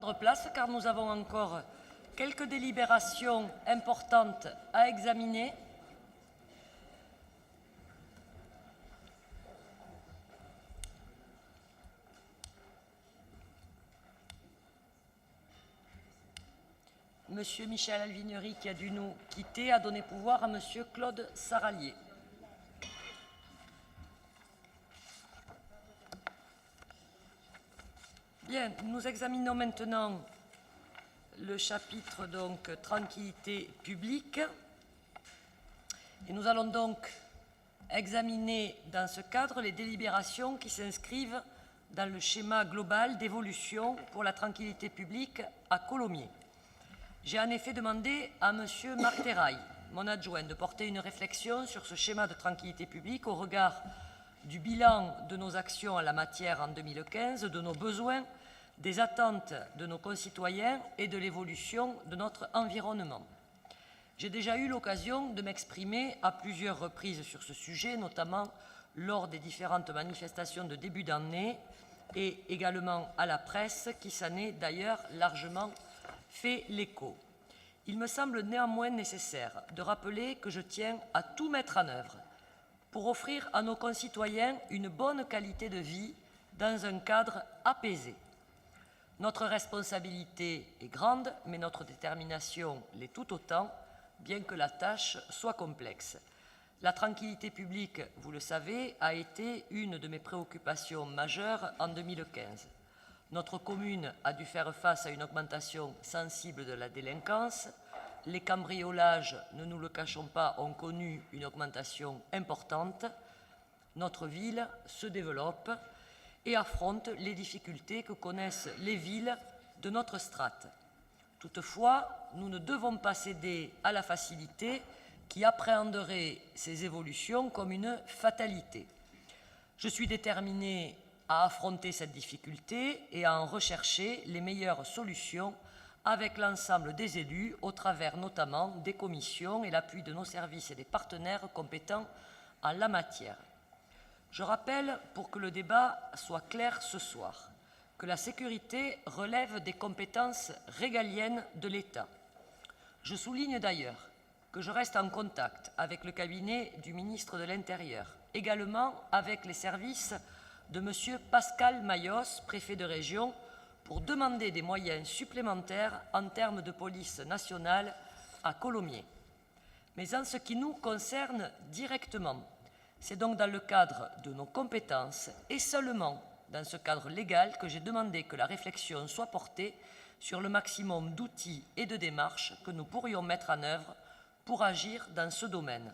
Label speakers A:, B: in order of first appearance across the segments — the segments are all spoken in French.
A: Prendre place car nous avons encore quelques délibérations importantes à examiner. Monsieur Michel Alvigneri, qui a dû nous quitter, a donné pouvoir à Monsieur Claude Saralier. Bien, nous examinons maintenant le chapitre donc tranquillité publique et nous allons donc examiner dans ce cadre les délibérations qui s'inscrivent dans le schéma global d'évolution pour la tranquillité publique à Colomiers. J'ai en effet demandé à M. Marc Terrail, mon adjoint, de porter une réflexion sur ce schéma de tranquillité publique au regard du bilan de nos actions en la matière en 2015, de nos besoins, des attentes de nos concitoyens et de l'évolution de notre environnement. J'ai déjà eu l'occasion de m'exprimer à plusieurs reprises sur ce sujet, notamment lors des différentes manifestations de début d'année et également à la presse, qui s'en est d'ailleurs largement fait l'écho. Il me semble néanmoins nécessaire de rappeler que je tiens à tout mettre en œuvre pour offrir à nos concitoyens une bonne qualité de vie dans un cadre apaisé. Notre responsabilité est grande, mais notre détermination l'est tout autant, bien que la tâche soit complexe. La tranquillité publique, vous le savez, a été une de mes préoccupations majeures en 2015. Notre commune a dû faire face à une augmentation sensible de la délinquance. Les cambriolages, ne nous le cachons pas, ont connu une augmentation importante. Notre ville se développe et affronte les difficultés que connaissent les villes de notre strate. Toutefois, nous ne devons pas céder à la facilité qui appréhenderait ces évolutions comme une fatalité. Je suis déterminé à affronter cette difficulté et à en rechercher les meilleures solutions avec l'ensemble des élus, au travers notamment des commissions et l'appui de nos services et des partenaires compétents en la matière. Je rappelle, pour que le débat soit clair ce soir, que la sécurité relève des compétences régaliennes de l'État. Je souligne d'ailleurs que je reste en contact avec le cabinet du ministre de l'Intérieur, également avec les services de M. Pascal Mayos, préfet de région, pour demander des moyens supplémentaires en termes de police nationale à Colomiers. Mais en ce qui nous concerne directement, c'est donc dans le cadre de nos compétences et seulement dans ce cadre légal que j'ai demandé que la réflexion soit portée sur le maximum d'outils et de démarches que nous pourrions mettre en œuvre pour agir dans ce domaine.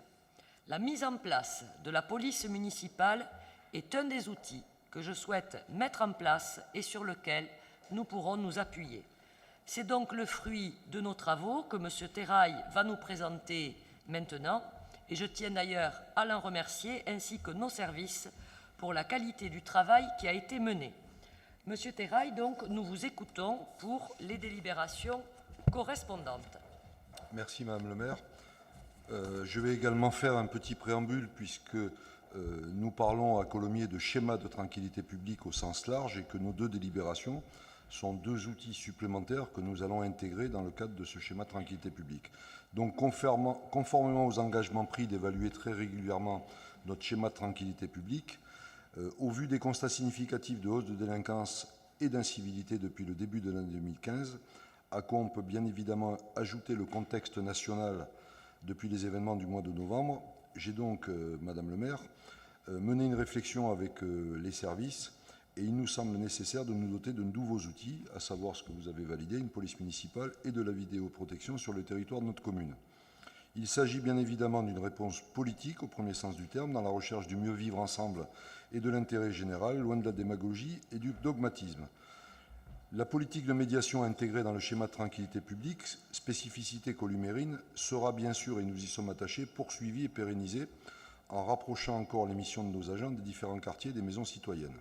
A: La mise en place de la police municipale est un des outils que je souhaite mettre en place et sur lequel nous pourrons nous appuyer. C'est donc le fruit de nos travaux que M. Terrail va nous présenter maintenant, et je tiens d'ailleurs à l'en remercier, ainsi que nos services, pour la qualité du travail qui a été mené. Monsieur Terrail, donc, nous vous écoutons pour les délibérations correspondantes.
B: Merci Madame le maire. Je vais également faire un petit préambule puisque nous parlons à Colomiers de schéma de tranquillité publique au sens large et que nos deux délibérations sont deux outils supplémentaires que nous allons intégrer dans le cadre de ce schéma de tranquillité publique. Donc, conformément aux engagements pris d'évaluer très régulièrement notre schéma de tranquillité publique, au vu des constats significatifs de hausse de délinquance et d'incivilité depuis le début de l'année 2015, à quoi on peut bien évidemment ajouter le contexte national depuis les événements du mois de novembre, j'ai donc, Madame le maire, mené une réflexion avec les services et il nous semble nécessaire de nous doter de nouveaux outils, à savoir ce que vous avez validé, une police municipale et de la vidéoprotection sur le territoire de notre commune. Il s'agit bien évidemment d'une réponse politique au premier sens du terme, dans la recherche du mieux vivre ensemble et de l'intérêt général, loin de la démagogie et du dogmatisme. La politique de médiation intégrée dans le schéma de tranquillité publique, spécificité columérine, sera bien sûr, et nous y sommes attachés, poursuivie et pérennisée en rapprochant encore les missions de nos agents des différents quartiers des maisons citoyennes.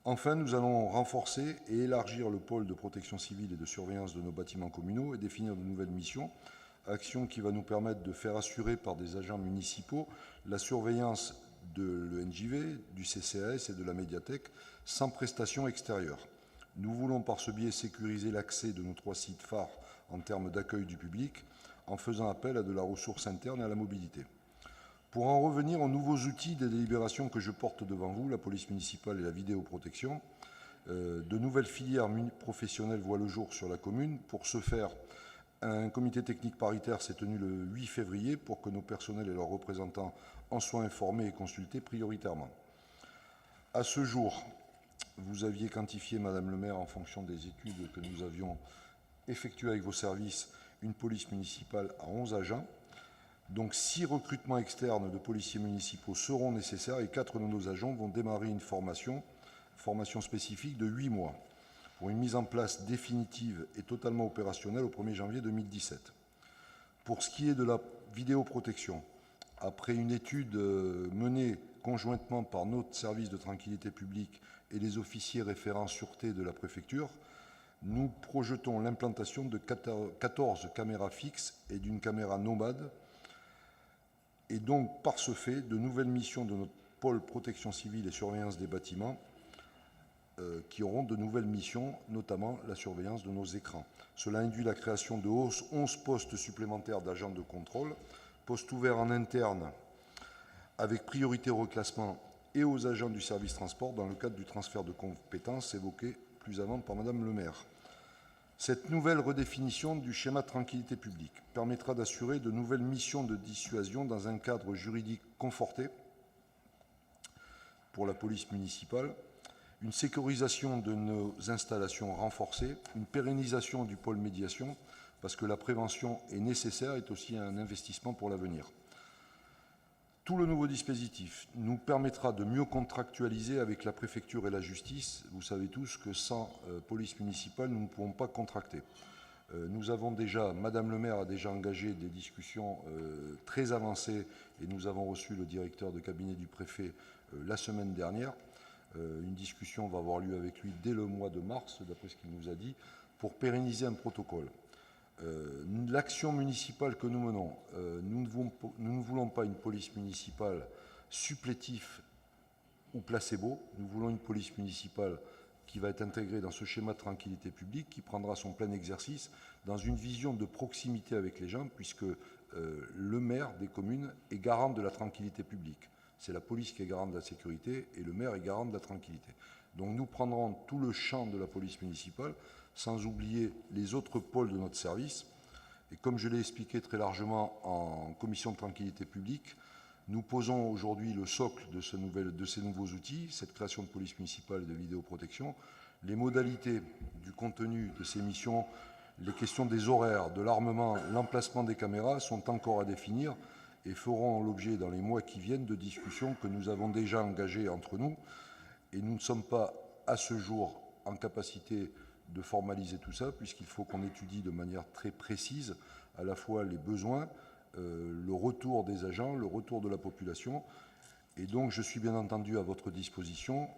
B: Enfin, nous allons renforcer et élargir le pôle de protection civile et de surveillance de nos bâtiments communaux et définir de nouvelles missions, action qui va nous permettre de faire assurer par des agents municipaux la surveillance de l'ENJV, du CCAS et de la médiathèque sans prestation extérieure. Nous voulons par ce biais sécuriser l'accès de nos 3 sites phares en termes d'accueil du public, en faisant appel à de la ressource interne et à la mobilité. Pour en revenir aux nouveaux outils des délibérations que je porte devant vous, la police municipale et la vidéoprotection, de nouvelles filières professionnelles voient le jour sur la commune. Pour ce faire, un comité technique paritaire s'est tenu le 8 février pour que nos personnels et leurs représentants en soient informés et consultés prioritairement. À ce jour, vous aviez quantifié, Madame le maire, en fonction des études que nous avions effectuées avec vos services, une police municipale à 11 agents. Donc 6 recrutements externes de policiers municipaux seront nécessaires et 4 de nos agents vont démarrer une formation spécifique de 8 mois pour une mise en place définitive et totalement opérationnelle au 1er janvier 2017. Pour ce qui est de la vidéoprotection, après une étude menée conjointement par notre service de tranquillité publique et les officiers référents sûreté de la préfecture, nous projetons l'implantation de 14 caméras fixes et d'une caméra nomade, et donc par ce fait de nouvelles missions de notre pôle protection civile et surveillance des bâtiments qui auront de nouvelles missions, notamment la surveillance de nos écrans. Cela induit la création de 11 postes supplémentaires d'agents de contrôle, postes ouverts en interne avec priorité au reclassement et aux agents du service transport dans le cadre du transfert de compétences évoqué plus avant par Madame le maire. Cette nouvelle redéfinition du schéma de tranquillité publique permettra d'assurer de nouvelles missions de dissuasion dans un cadre juridique conforté pour la police municipale, une sécurisation de nos installations renforcée, une pérennisation du pôle médiation, parce que la prévention est nécessaire, est aussi un investissement pour l'avenir. Tout le nouveau dispositif nous permettra de mieux contractualiser avec la préfecture et la justice. Vous savez tous que sans police municipale, nous ne pouvons pas contracter. Nous avons déjà, Madame le maire a déjà engagé des discussions très avancées et nous avons reçu le directeur de cabinet du préfet la semaine dernière. Une discussion va avoir lieu avec lui dès le mois de mars, d'après ce qu'il nous a dit, pour pérenniser un protocole. L'action municipale que nous menons, nous ne voulons pas une police municipale supplétif ou placebo. Nous voulons une police municipale qui va être intégrée dans ce schéma de tranquillité publique, qui prendra son plein exercice dans une vision de proximité avec les gens, puisque le maire des communes est garant de la tranquillité publique. C'est la police qui est garante de la sécurité et le maire est garant de la tranquillité. Donc nous prendrons tout le champ de la police municipale, sans oublier les autres pôles de notre service. Et comme je l'ai expliqué très largement en commission de tranquillité publique, nous posons aujourd'hui le socle de ces nouveaux outils, cette création de police municipale et de vidéoprotection. Les modalités du contenu de ces missions, les questions des horaires, de l'armement, l'emplacement des caméras sont encore à définir et feront l'objet dans les mois qui viennent de discussions que nous avons déjà engagées entre nous. Et nous ne sommes pas à ce jour en capacité de formaliser tout ça, puisqu'il faut qu'on étudie de manière très précise à la fois les besoins, le retour des agents, le retour de la population. Et donc je suis bien entendu à votre disposition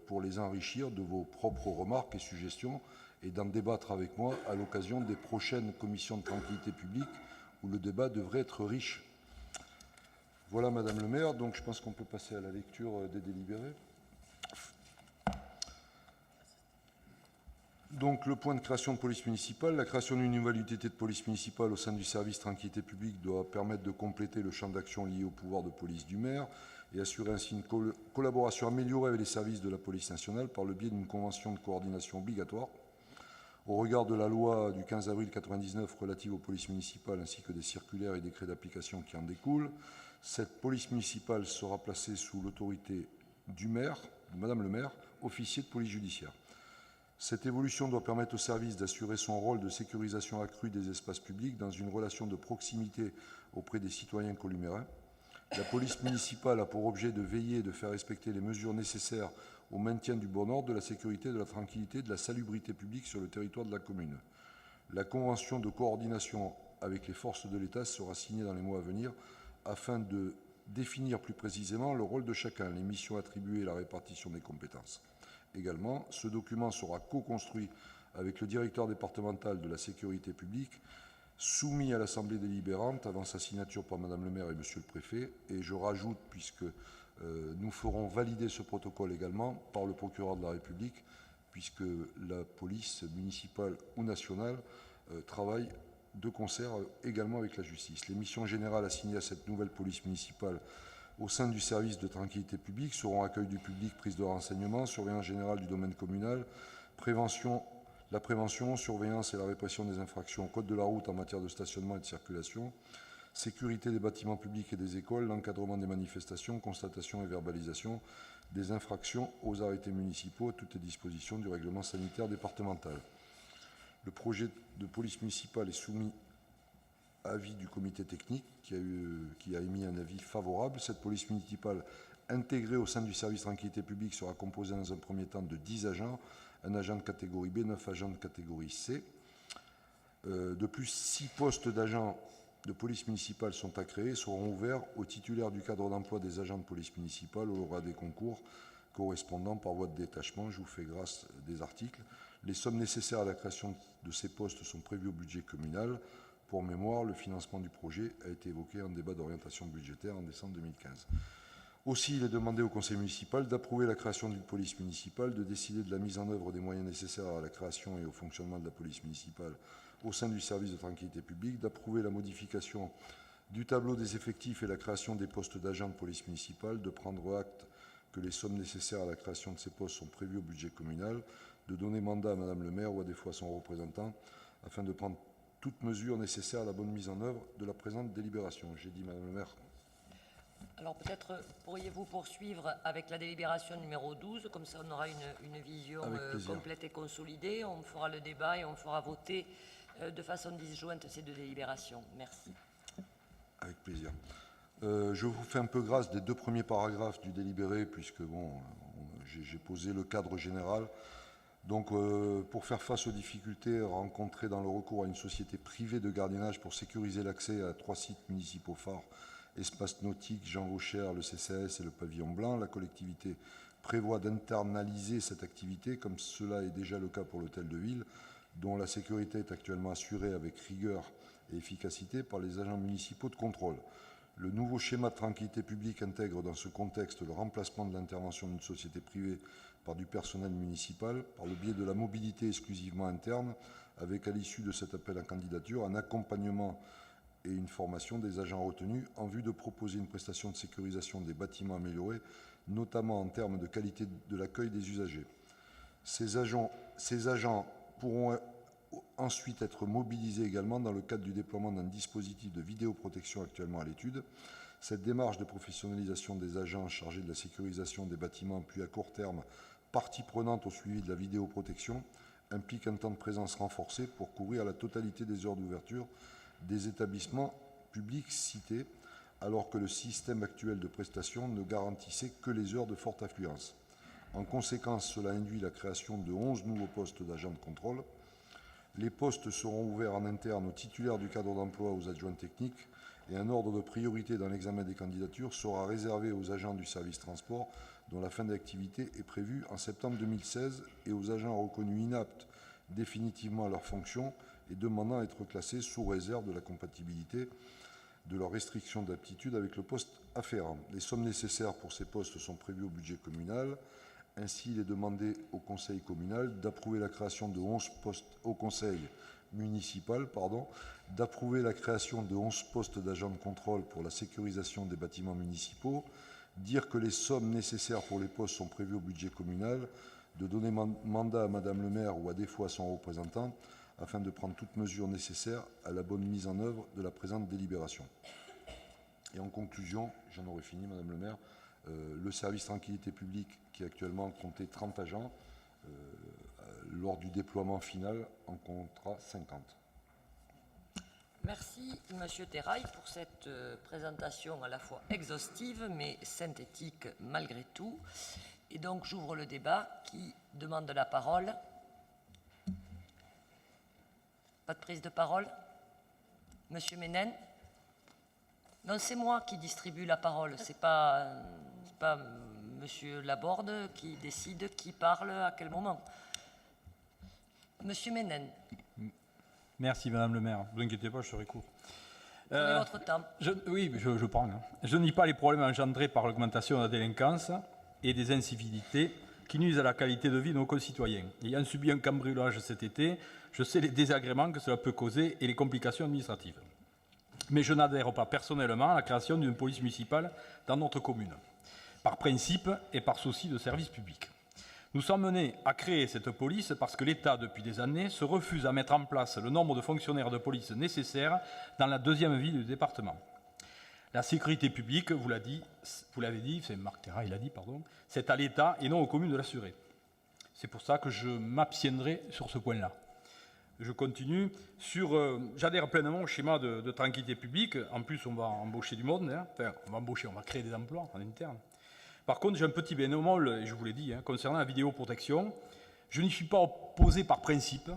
B: pour les enrichir de vos propres remarques et suggestions et d'en débattre avec moi à l'occasion des prochaines commissions de tranquillité publique où le débat devrait être riche. Voilà, Madame le maire, donc je pense qu'on peut passer à la lecture des délibérés. Donc le point de création de police municipale, la création d'une nouvelle unité de police municipale au sein du service tranquillité publique doit permettre de compléter le champ d'action lié au pouvoir de police du maire et assurer ainsi une collaboration améliorée avec les services de la police nationale par le biais d'une convention de coordination obligatoire au regard de la loi du 15 avril 1999 relative aux polices municipales ainsi que des circulaires et décrets d'application qui en découlent. Cette police municipale sera placée sous l'autorité du maire, de Madame le maire, officier de police judiciaire. Cette évolution doit permettre au service d'assurer son rôle de sécurisation accrue des espaces publics dans une relation de proximité auprès des citoyens columérins. La police municipale a pour objet de veiller et de faire respecter les mesures nécessaires au maintien du bon ordre, de la sécurité, de la tranquillité, de la salubrité publique sur le territoire de la commune. La convention de coordination avec les forces de l'État sera signée dans les mois à venir afin de définir plus précisément le rôle de chacun, les missions attribuées et la répartition des compétences. Également, ce document sera co-construit avec le directeur départemental de la sécurité publique, soumis à l'Assemblée délibérante avant sa signature par Madame le maire et Monsieur le préfet. Et je rajoute, puisque nous ferons valider ce protocole également par le procureur de la République, puisque la police municipale ou nationale travaille de concert également avec la justice. Les missions générales assignées à cette nouvelle police municipale au sein du service de tranquillité publique seront accueil du public, prise de renseignements, surveillance générale du domaine communal, la prévention, surveillance et la répression des infractions au code de la route en matière de stationnement et de circulation, sécurité des bâtiments publics et des écoles, l'encadrement des manifestations, constatation et verbalisation des infractions aux arrêtés municipaux, à toutes les dispositions du règlement sanitaire départemental. Le projet de police municipale est soumis à avis du comité technique qui a émis un avis favorable. Cette police municipale intégrée au sein du service tranquillité publique sera composée dans un premier temps de 10 agents, un agent de catégorie B, 9 agents de catégorie C. De plus, 6 postes d'agents de police municipale sont à créer et seront ouverts aux titulaires du cadre d'emploi des agents de police municipale au lauréat des concours correspondant par voie de détachement. Je vous fais grâce des articles. Les sommes nécessaires à la création de ces postes sont prévues au budget communal. Pour mémoire, le financement du projet a été évoqué en débat d'orientation budgétaire en décembre 2015. Aussi, il est demandé au conseil municipal d'approuver la création d'une police municipale, de décider de la mise en œuvre des moyens nécessaires à la création et au fonctionnement de la police municipale au sein du service de tranquillité publique, d'approuver la modification du tableau des effectifs et la création des postes d'agents de police municipale, de prendre acte que les sommes nécessaires à la création de ces postes sont prévues au budget communal, de donner mandat à Madame le maire ou à des fois son représentant, afin de prendre toutes mesures nécessaires à la bonne mise en œuvre de la présente délibération. J'ai dit, Madame le maire.
A: Alors peut-être pourriez-vous poursuivre avec la délibération numéro 12, comme ça on aura une vision complète et consolidée, on fera le débat et on fera voter de façon disjointe ces deux délibérations. Merci.
B: Avec plaisir. Je vous fais un peu grâce des 2 premiers paragraphes du délibéré, puisque bon, j'ai posé le cadre général. Donc, pour faire face aux difficultés rencontrées dans le recours à une société privée de gardiennage pour sécuriser l'accès à 3 sites municipaux phares, Espace Nautique, Jean Vauchère, le CCAS et le Pavillon Blanc, la collectivité prévoit d'internaliser cette activité, comme cela est déjà le cas pour l'hôtel de ville, dont la sécurité est actuellement assurée avec rigueur et efficacité par les agents municipaux de contrôle. Le nouveau schéma de tranquillité publique intègre dans ce contexte le remplacement de l'intervention d'une société privée par du personnel municipal, par le biais de la mobilité exclusivement interne, avec à l'issue de cet appel à candidature un accompagnement et une formation des agents retenus en vue de proposer une prestation de sécurisation des bâtiments améliorés, notamment en termes de qualité de l'accueil des usagers. Ces agents pourront ensuite être mobilisés également dans le cadre du déploiement d'un dispositif de vidéoprotection actuellement à l'étude. Cette démarche de professionnalisation des agents chargés de la sécurisation des bâtiments, puis à court terme partie prenante au suivi de la vidéoprotection, implique un temps de présence renforcé pour couvrir la totalité des heures d'ouverture des établissements publics cités, alors que le système actuel de prestation ne garantissait que les heures de forte affluence. En conséquence, cela induit la création de 11 nouveaux postes d'agents de contrôle. Les postes seront ouverts en interne aux titulaires du cadre d'emploi, aux adjoints techniques, et un ordre de priorité dans l'examen des candidatures sera réservé aux agents du service transport dont la fin d'activité est prévue en septembre 2016 et aux agents reconnus inaptes définitivement à leurs fonctions et demandant à être classés sous réserve de la compatibilité de leurs restrictions d'aptitude avec le poste afférent. Les sommes nécessaires pour ces postes sont prévues au budget communal. Ainsi, il est demandé au conseil communal d'approuver la création de 11 postes au conseil municipal, d'approuver la création de 11 postes d'agents de contrôle pour la sécurisation des bâtiments municipaux, dire que les sommes nécessaires pour les postes sont prévues au budget communal, de donner mandat à Madame le maire ou à défaut à son représentant, afin de prendre toutes mesures nécessaires à la bonne mise en œuvre de la présente délibération. Et en conclusion, j'en aurai fini, Madame le maire, le service tranquillité publique qui actuellement comptait 30 agents, lors du déploiement final en comptera 50.
A: Merci Monsieur Terrail pour cette présentation à la fois exhaustive mais synthétique malgré tout. Et donc j'ouvre le débat. Qui demande la parole? Pas de prise de parole? Monsieur Ménen? Non, c'est moi qui distribue la parole, c'est pas Monsieur Laborde qui décide qui parle à quel moment. Monsieur Ménen.
C: Merci Madame le maire, ne vous inquiétez pas, je serai court.
A: Prenez votre temps.
C: Oui, je prends. Je nie pas les problèmes engendrés par l'augmentation de la délinquance et des incivilités qui nuisent à la qualité de vie de nos concitoyens. Ayant subi un cambriolage cet été, je sais les désagréments que cela peut causer et les complications administratives. Mais je n'adhère pas personnellement à la création d'une police municipale dans notre commune, par principe et par souci de service public. Nous sommes menés à créer cette police parce que l'État, depuis des années, se refuse à mettre en place le nombre de fonctionnaires de police nécessaires dans la deuxième ville du département. La sécurité publique, vous l'avez dit, c'est Marc Terra, il a dit, pardon, c'est à l'État et non aux communes de l'assurer. C'est pour ça que je m'abstiendrai sur ce point-là. Je continue. J'adhère pleinement au schéma de tranquillité publique. En plus, on va embaucher du monde. Enfin, on va créer des emplois en interne. Par contre, j'ai un petit bémol, et je vous l'ai dit, concernant la vidéoprotection. Je n'y suis pas opposé par principe,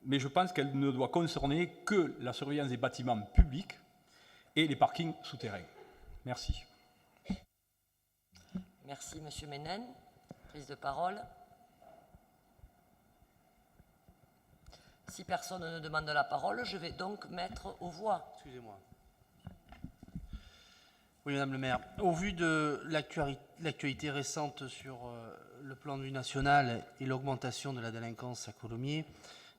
C: mais je pense qu'elle ne doit concerner que la surveillance des bâtiments publics et les parkings souterrains. Merci.
A: Merci, Monsieur Ménen. Prise de parole. Si personne ne demande la parole, je vais donc mettre aux voix.
D: Excusez-moi. Oui, Madame le maire, au vu de l'actualité récente sur le plan de vue national et l'augmentation de la délinquance à Colomiers,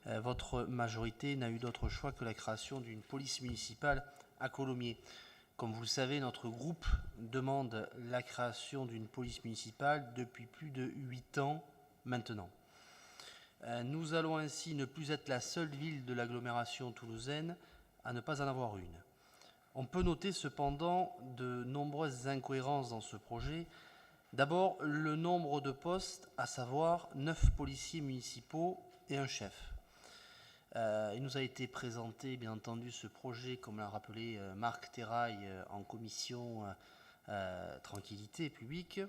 D: votre majorité n'a eu d'autre choix que la création d'une police municipale à Colomiers. Comme vous le savez, notre groupe demande la création d'une police municipale depuis plus de 8 ans maintenant. Nous allons ainsi ne plus être la seule ville de l'agglomération toulousaine à ne pas en avoir une. On peut noter cependant de nombreuses incohérences dans ce projet. D'abord, le nombre de postes, à savoir 9 policiers municipaux et un chef. Il nous a été présenté, bien entendu, ce projet, comme l'a rappelé Marc Terrail en commission tranquillité publique,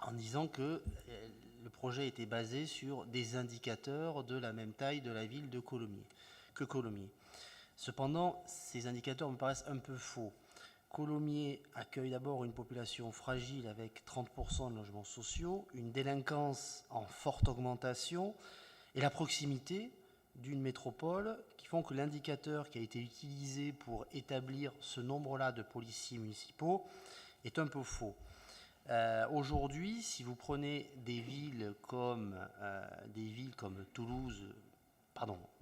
D: en disant que le projet était basé sur des indicateurs de la même taille de la ville de Colomiers, que Colomiers. Cependant, ces indicateurs me paraissent un peu faux. Colomiers accueille d'abord une population fragile avec 30% de logements sociaux, une délinquance en forte augmentation et la proximité d'une métropole qui font que l'indicateur qui a été utilisé pour établir ce nombre-là de policiers municipaux est un peu faux. Aujourd'hui, si vous prenez des villes comme Toulouse,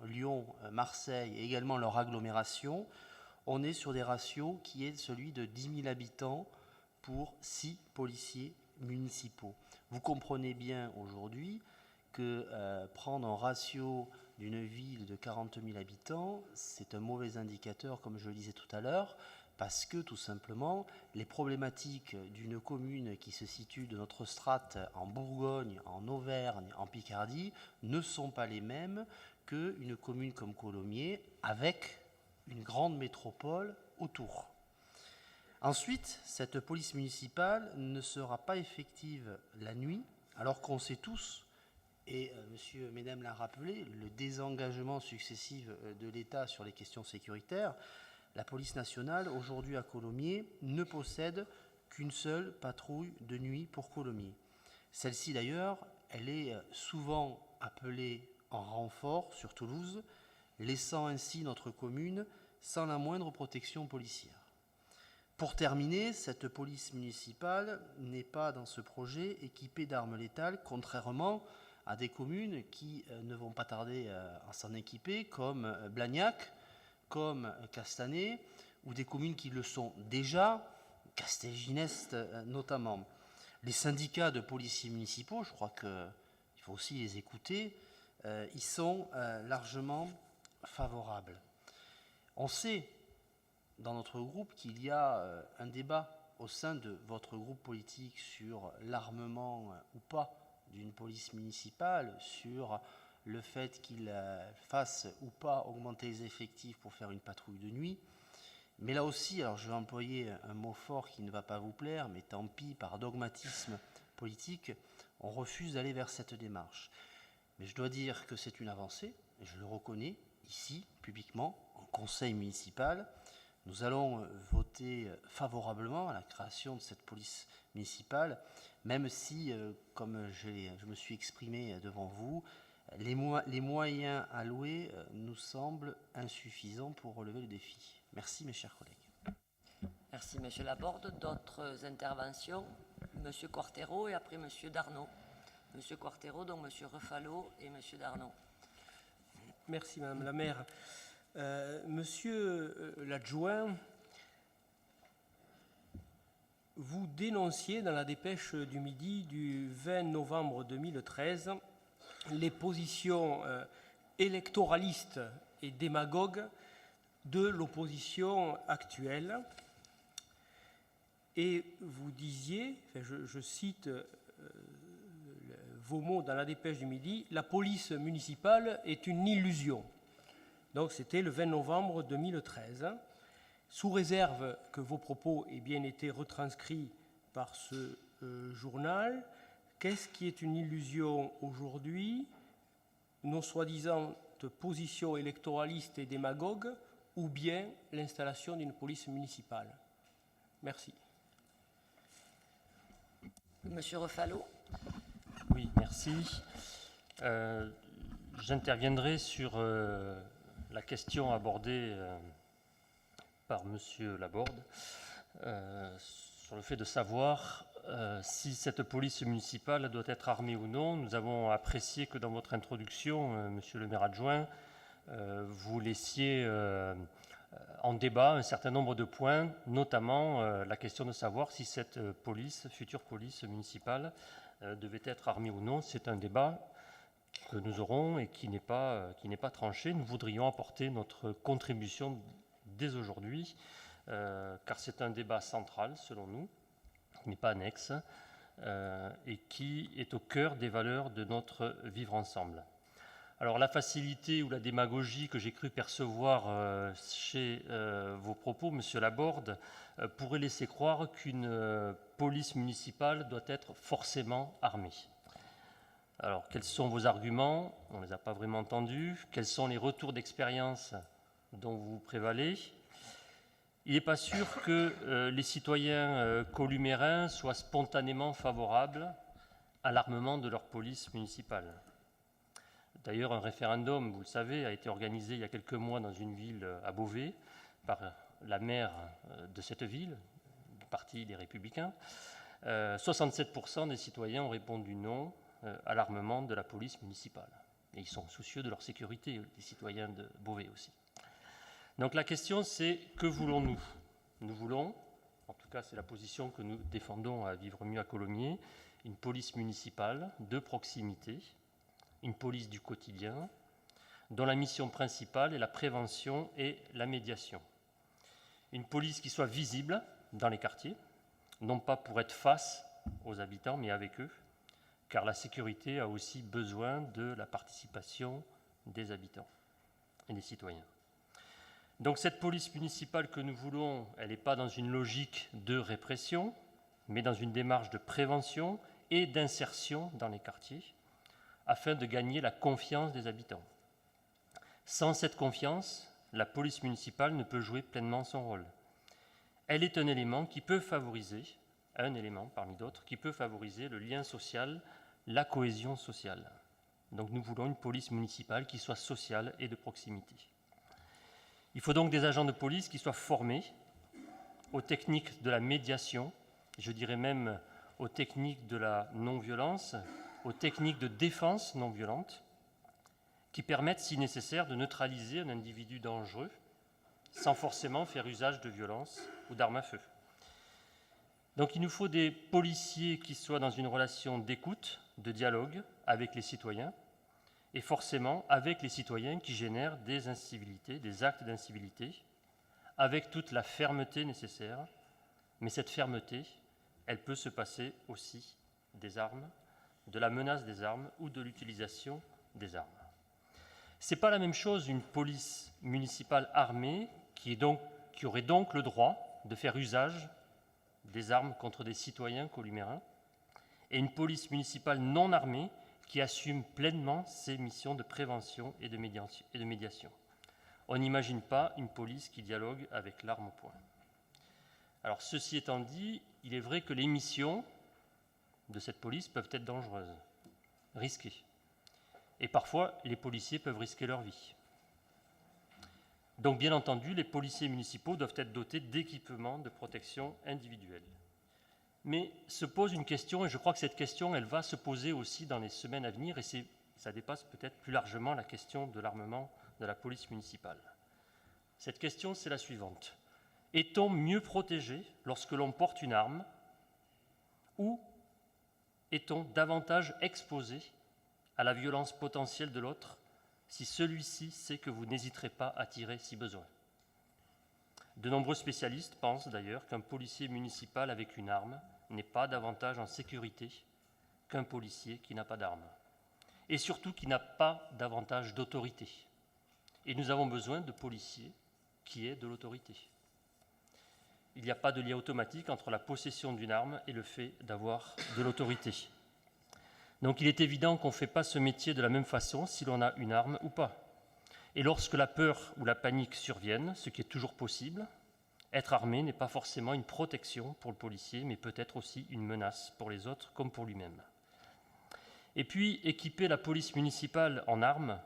D: Lyon, Marseille et également leur agglomération, on est sur des ratios qui est celui de 10 000 habitants pour 6 policiers municipaux. Vous comprenez bien aujourd'hui que prendre un ratio d'une ville de 40 000 habitants, c'est un mauvais indicateur, comme je le disais tout à l'heure, parce que tout simplement, les problématiques d'une commune qui se situe de notre strate en Bourgogne, en Auvergne, en Picardie, ne sont pas les mêmes qu'une commune comme Colomiers, avec une grande métropole autour. Ensuite, cette police municipale ne sera pas effective la nuit, alors qu'on sait tous, et M. Ménem l'a rappelé, le désengagement successif de l'État sur les questions sécuritaires. La police nationale, aujourd'hui à Colomiers, ne possède qu'une seule patrouille de nuit pour Colomiers. Celle-ci, d'ailleurs, elle est souvent appelée en renfort sur Toulouse, laissant ainsi notre commune sans la moindre protection policière. Pour terminer, cette police municipale n'est pas dans ce projet équipée d'armes létales, contrairement à des communes qui ne vont pas tarder à s'en équiper, comme Blagnac, comme Castanet, ou des communes qui le sont déjà, Castelginest notamment. Les syndicats de policiers municipaux, je crois qu'il faut aussi les écouter, y sont largement favorables. On sait dans notre groupe qu'il y a un débat au sein de votre groupe politique sur l'armement ou pas d'une police municipale, sur le fait qu'il fasse ou pas augmenter les effectifs pour faire une patrouille de nuit. Mais là aussi, alors je vais employer un mot fort qui ne va pas vous plaire, mais tant pis, par dogmatisme politique, on refuse d'aller vers cette démarche. Mais je dois dire que c'est une avancée, et je le reconnais ici, publiquement, en conseil municipal. Nous allons voter favorablement à la création de cette police municipale, même si, comme je me suis exprimé devant vous, les moyens alloués nous semblent insuffisants pour relever le défi. Merci, mes chers collègues.
A: Merci, Monsieur Laborde. D'autres interventions? Monsieur Quartero et après Monsieur Darnaud. M. Quartero, donc M. Refalo et M. Darnaud.
E: Merci Madame la maire. Monsieur l'adjoint, vous dénonciez dans la dépêche du Midi du 20 novembre 2013 les positions électoralistes et démagogues de l'opposition actuelle. Et vous disiez, je cite vos mots dans la dépêche du Midi, « La police municipale est une illusion ». Donc c'était le 20 novembre 2013. Sous réserve que vos propos aient bien été retranscrits par ce journal, qu'est-ce qui est une illusion aujourd'hui? Nos soi-disant positions électoralistes et démagogues ou bien l'installation d'une police municipale? Merci.
A: Monsieur Refalo.
F: Oui, merci. J'interviendrai sur la question abordée par Monsieur Laborde, sur le fait de savoir si cette police municipale doit être armée ou non. Nous avons apprécié que dans votre introduction, Monsieur le maire adjoint, vous laissiez en débat un certain nombre de points, notamment la question de savoir si cette police, future police municipale, devait être armée ou non. C'est un débat que nous aurons et qui n'est pas tranché. Nous voudrions apporter notre contribution dès aujourd'hui, car c'est un débat central, selon nous, qui n'est pas annexe, et qui est au cœur des valeurs de notre vivre ensemble. Alors la facilité ou la démagogie que j'ai cru percevoir chez vos propos, Monsieur Laborde, pourrait laisser croire qu'une police municipale doit être forcément armée. Alors quels sont vos arguments? On ne les a pas vraiment entendus. Quels sont les retours d'expérience dont vous prévalez? Il n'est pas sûr que les citoyens columérins soient spontanément favorables à l'armement de leur police municipale. D'ailleurs, un référendum, vous le savez, a été organisé il y a quelques mois dans une ville à Beauvais par la maire de cette ville, du parti des Républicains. 67% des citoyens ont répondu non à l'armement de la police municipale. Et ils sont soucieux de leur sécurité, les citoyens de Beauvais aussi. Donc la question, c'est que voulons-nous? Nous voulons, en tout cas c'est la position que nous défendons à Vivre Mieux à Colomiers, une police municipale de proximité, une police du quotidien, dont la mission principale est la prévention et la médiation. Une police qui soit visible dans les quartiers, non pas pour être face aux habitants, mais avec eux, car la sécurité a aussi besoin de la participation des habitants et des citoyens. Donc cette police municipale que nous voulons, elle n'est pas dans une logique de répression, mais dans une démarche de prévention et d'insertion dans les quartiers, afin de gagner la confiance des habitants. Sans cette confiance, la police municipale ne peut jouer pleinement son rôle. Elle est un élément qui peut favoriser, un élément parmi d'autres, qui peut favoriser le lien social, la cohésion sociale. Donc nous voulons une police municipale qui soit sociale et de proximité. Il faut donc des agents de police qui soient formés aux techniques de la médiation, je dirais même aux techniques de la non-violence, aux techniques de défense non violente, qui permettent, si nécessaire, de neutraliser un individu dangereux sans forcément faire usage de violence ou d'armes à feu. Donc il nous faut des policiers qui soient dans une relation d'écoute, de dialogue avec les citoyens, et forcément avec les citoyens qui génèrent des incivilités, des actes d'incivilité, avec toute la fermeté nécessaire. Mais cette fermeté, elle peut se passer aussi des armes, de la menace des armes ou de l'utilisation des armes. Ce n'est pas la même chose une police municipale armée qui aurait donc le droit de faire usage des armes contre des citoyens columérins et une police municipale non armée qui assume pleinement ses missions de prévention et de médiation. On n'imagine pas une police qui dialogue avec l'arme au poing. Alors, ceci étant dit, il est vrai que les missions de cette police peuvent être dangereuses, risquées. Et parfois, les policiers peuvent risquer leur vie. Donc, bien entendu, les policiers municipaux doivent être dotés d'équipements de protection individuelle. Mais se pose une question, et je crois que cette question, elle va se poser aussi dans les semaines à venir, et ça dépasse peut-être plus largement la question de l'armement de la police municipale. Cette question, c'est la suivante. Est-on mieux protégé lorsque l'on porte une arme, ou est-on davantage exposé à la violence potentielle de l'autre si celui-ci sait que vous n'hésiterez pas à tirer si besoin? De nombreux spécialistes pensent d'ailleurs qu'un policier municipal avec une arme n'est pas davantage en sécurité qu'un policier qui n'a pas d'arme, et surtout qui n'a pas davantage d'autorité. Et nous avons besoin de policiers qui aient de l'autorité. Il n'y a pas de lien automatique entre la possession d'une arme et le fait d'avoir de l'autorité. Donc il est évident qu'on ne fait pas ce métier de la même façon si l'on a une arme ou pas. Et lorsque la peur ou la panique surviennent, ce qui est toujours possible, être armé n'est pas forcément une protection pour le policier, mais peut-être aussi une menace pour les autres comme pour lui-même. Et puis, équiper la police municipale en armes,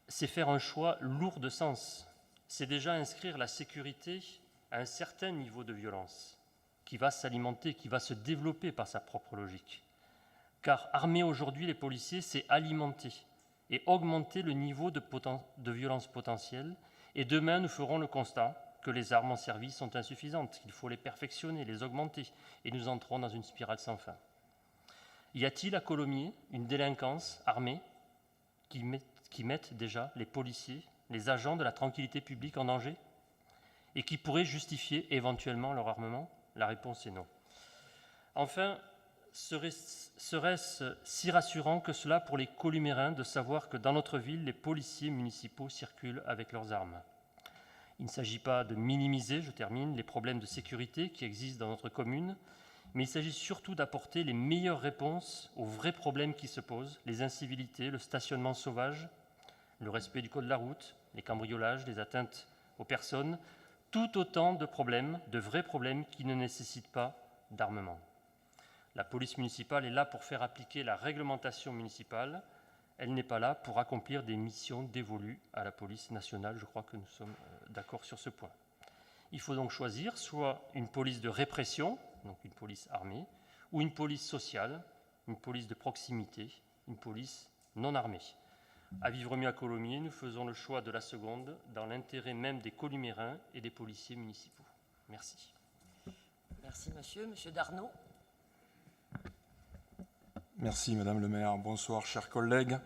F: c'est faire un choix lourd de sens. C'est déjà inscrire la sécurité à un certain niveau de violence, qui va s'alimenter, qui va se développer par sa propre logique. Car armer aujourd'hui les policiers, c'est alimenter et augmenter le niveau de violence potentielle. Et demain, nous ferons le constat que les armes en service sont insuffisantes, qu'il faut les perfectionner, les augmenter, et nous entrons dans une spirale sans fin. Y a-t-il à Colomiers une délinquance armée qui mette déjà les policiers, les agents de la tranquillité publique en danger et qui pourrait justifier éventuellement leur armement? La réponse est non. Enfin, serait-ce si rassurant que cela pour les Columérains de savoir que dans notre ville, les policiers municipaux circulent avec leurs armes? Il ne s'agit pas de minimiser, je termine, les problèmes de sécurité qui existent dans notre commune, mais il s'agit surtout d'apporter les meilleures réponses aux vrais problèmes qui se posent, les incivilités, le stationnement sauvage, le respect du code de la route, les cambriolages, les atteintes aux personnes, tout autant de problèmes, de vrais problèmes qui ne nécessitent pas d'armement. La police municipale est là pour faire appliquer la réglementation municipale. Elle n'est pas là pour accomplir des missions dévolues à la police nationale. Je crois que nous sommes d'accord sur ce point. Il faut donc choisir soit une police de répression, donc une police armée, ou une police sociale, une police de proximité, une police non armée. À vivre mieux à Colomiers, nous faisons le choix de la seconde dans l'intérêt même des Columérains et des policiers municipaux. Merci.
A: Merci, monsieur. Monsieur Darnaud.
B: Merci Madame le maire. Bonsoir chers collègues.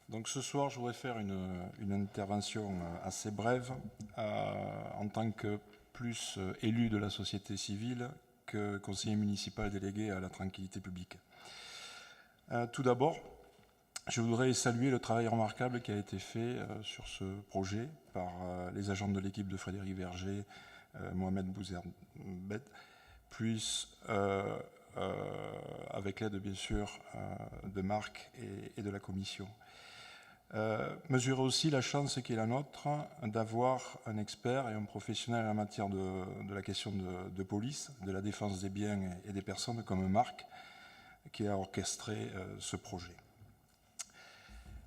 B: Donc ce soir je voudrais faire une intervention assez brève en tant que plus élu de la société civile que conseiller municipal délégué à la tranquillité publique. Tout d'abord, je voudrais saluer le travail remarquable qui a été fait sur ce projet par les agents de l'équipe de Frédéric Verger, Mohamed Bouzerbet, plus avec l'aide bien sûr de Marc et de la commission. Mesurer aussi la chance qui est la nôtre d'avoir un expert et un professionnel en matière de la question de police, de la défense des biens et des personnes comme Marc, qui a orchestré ce projet.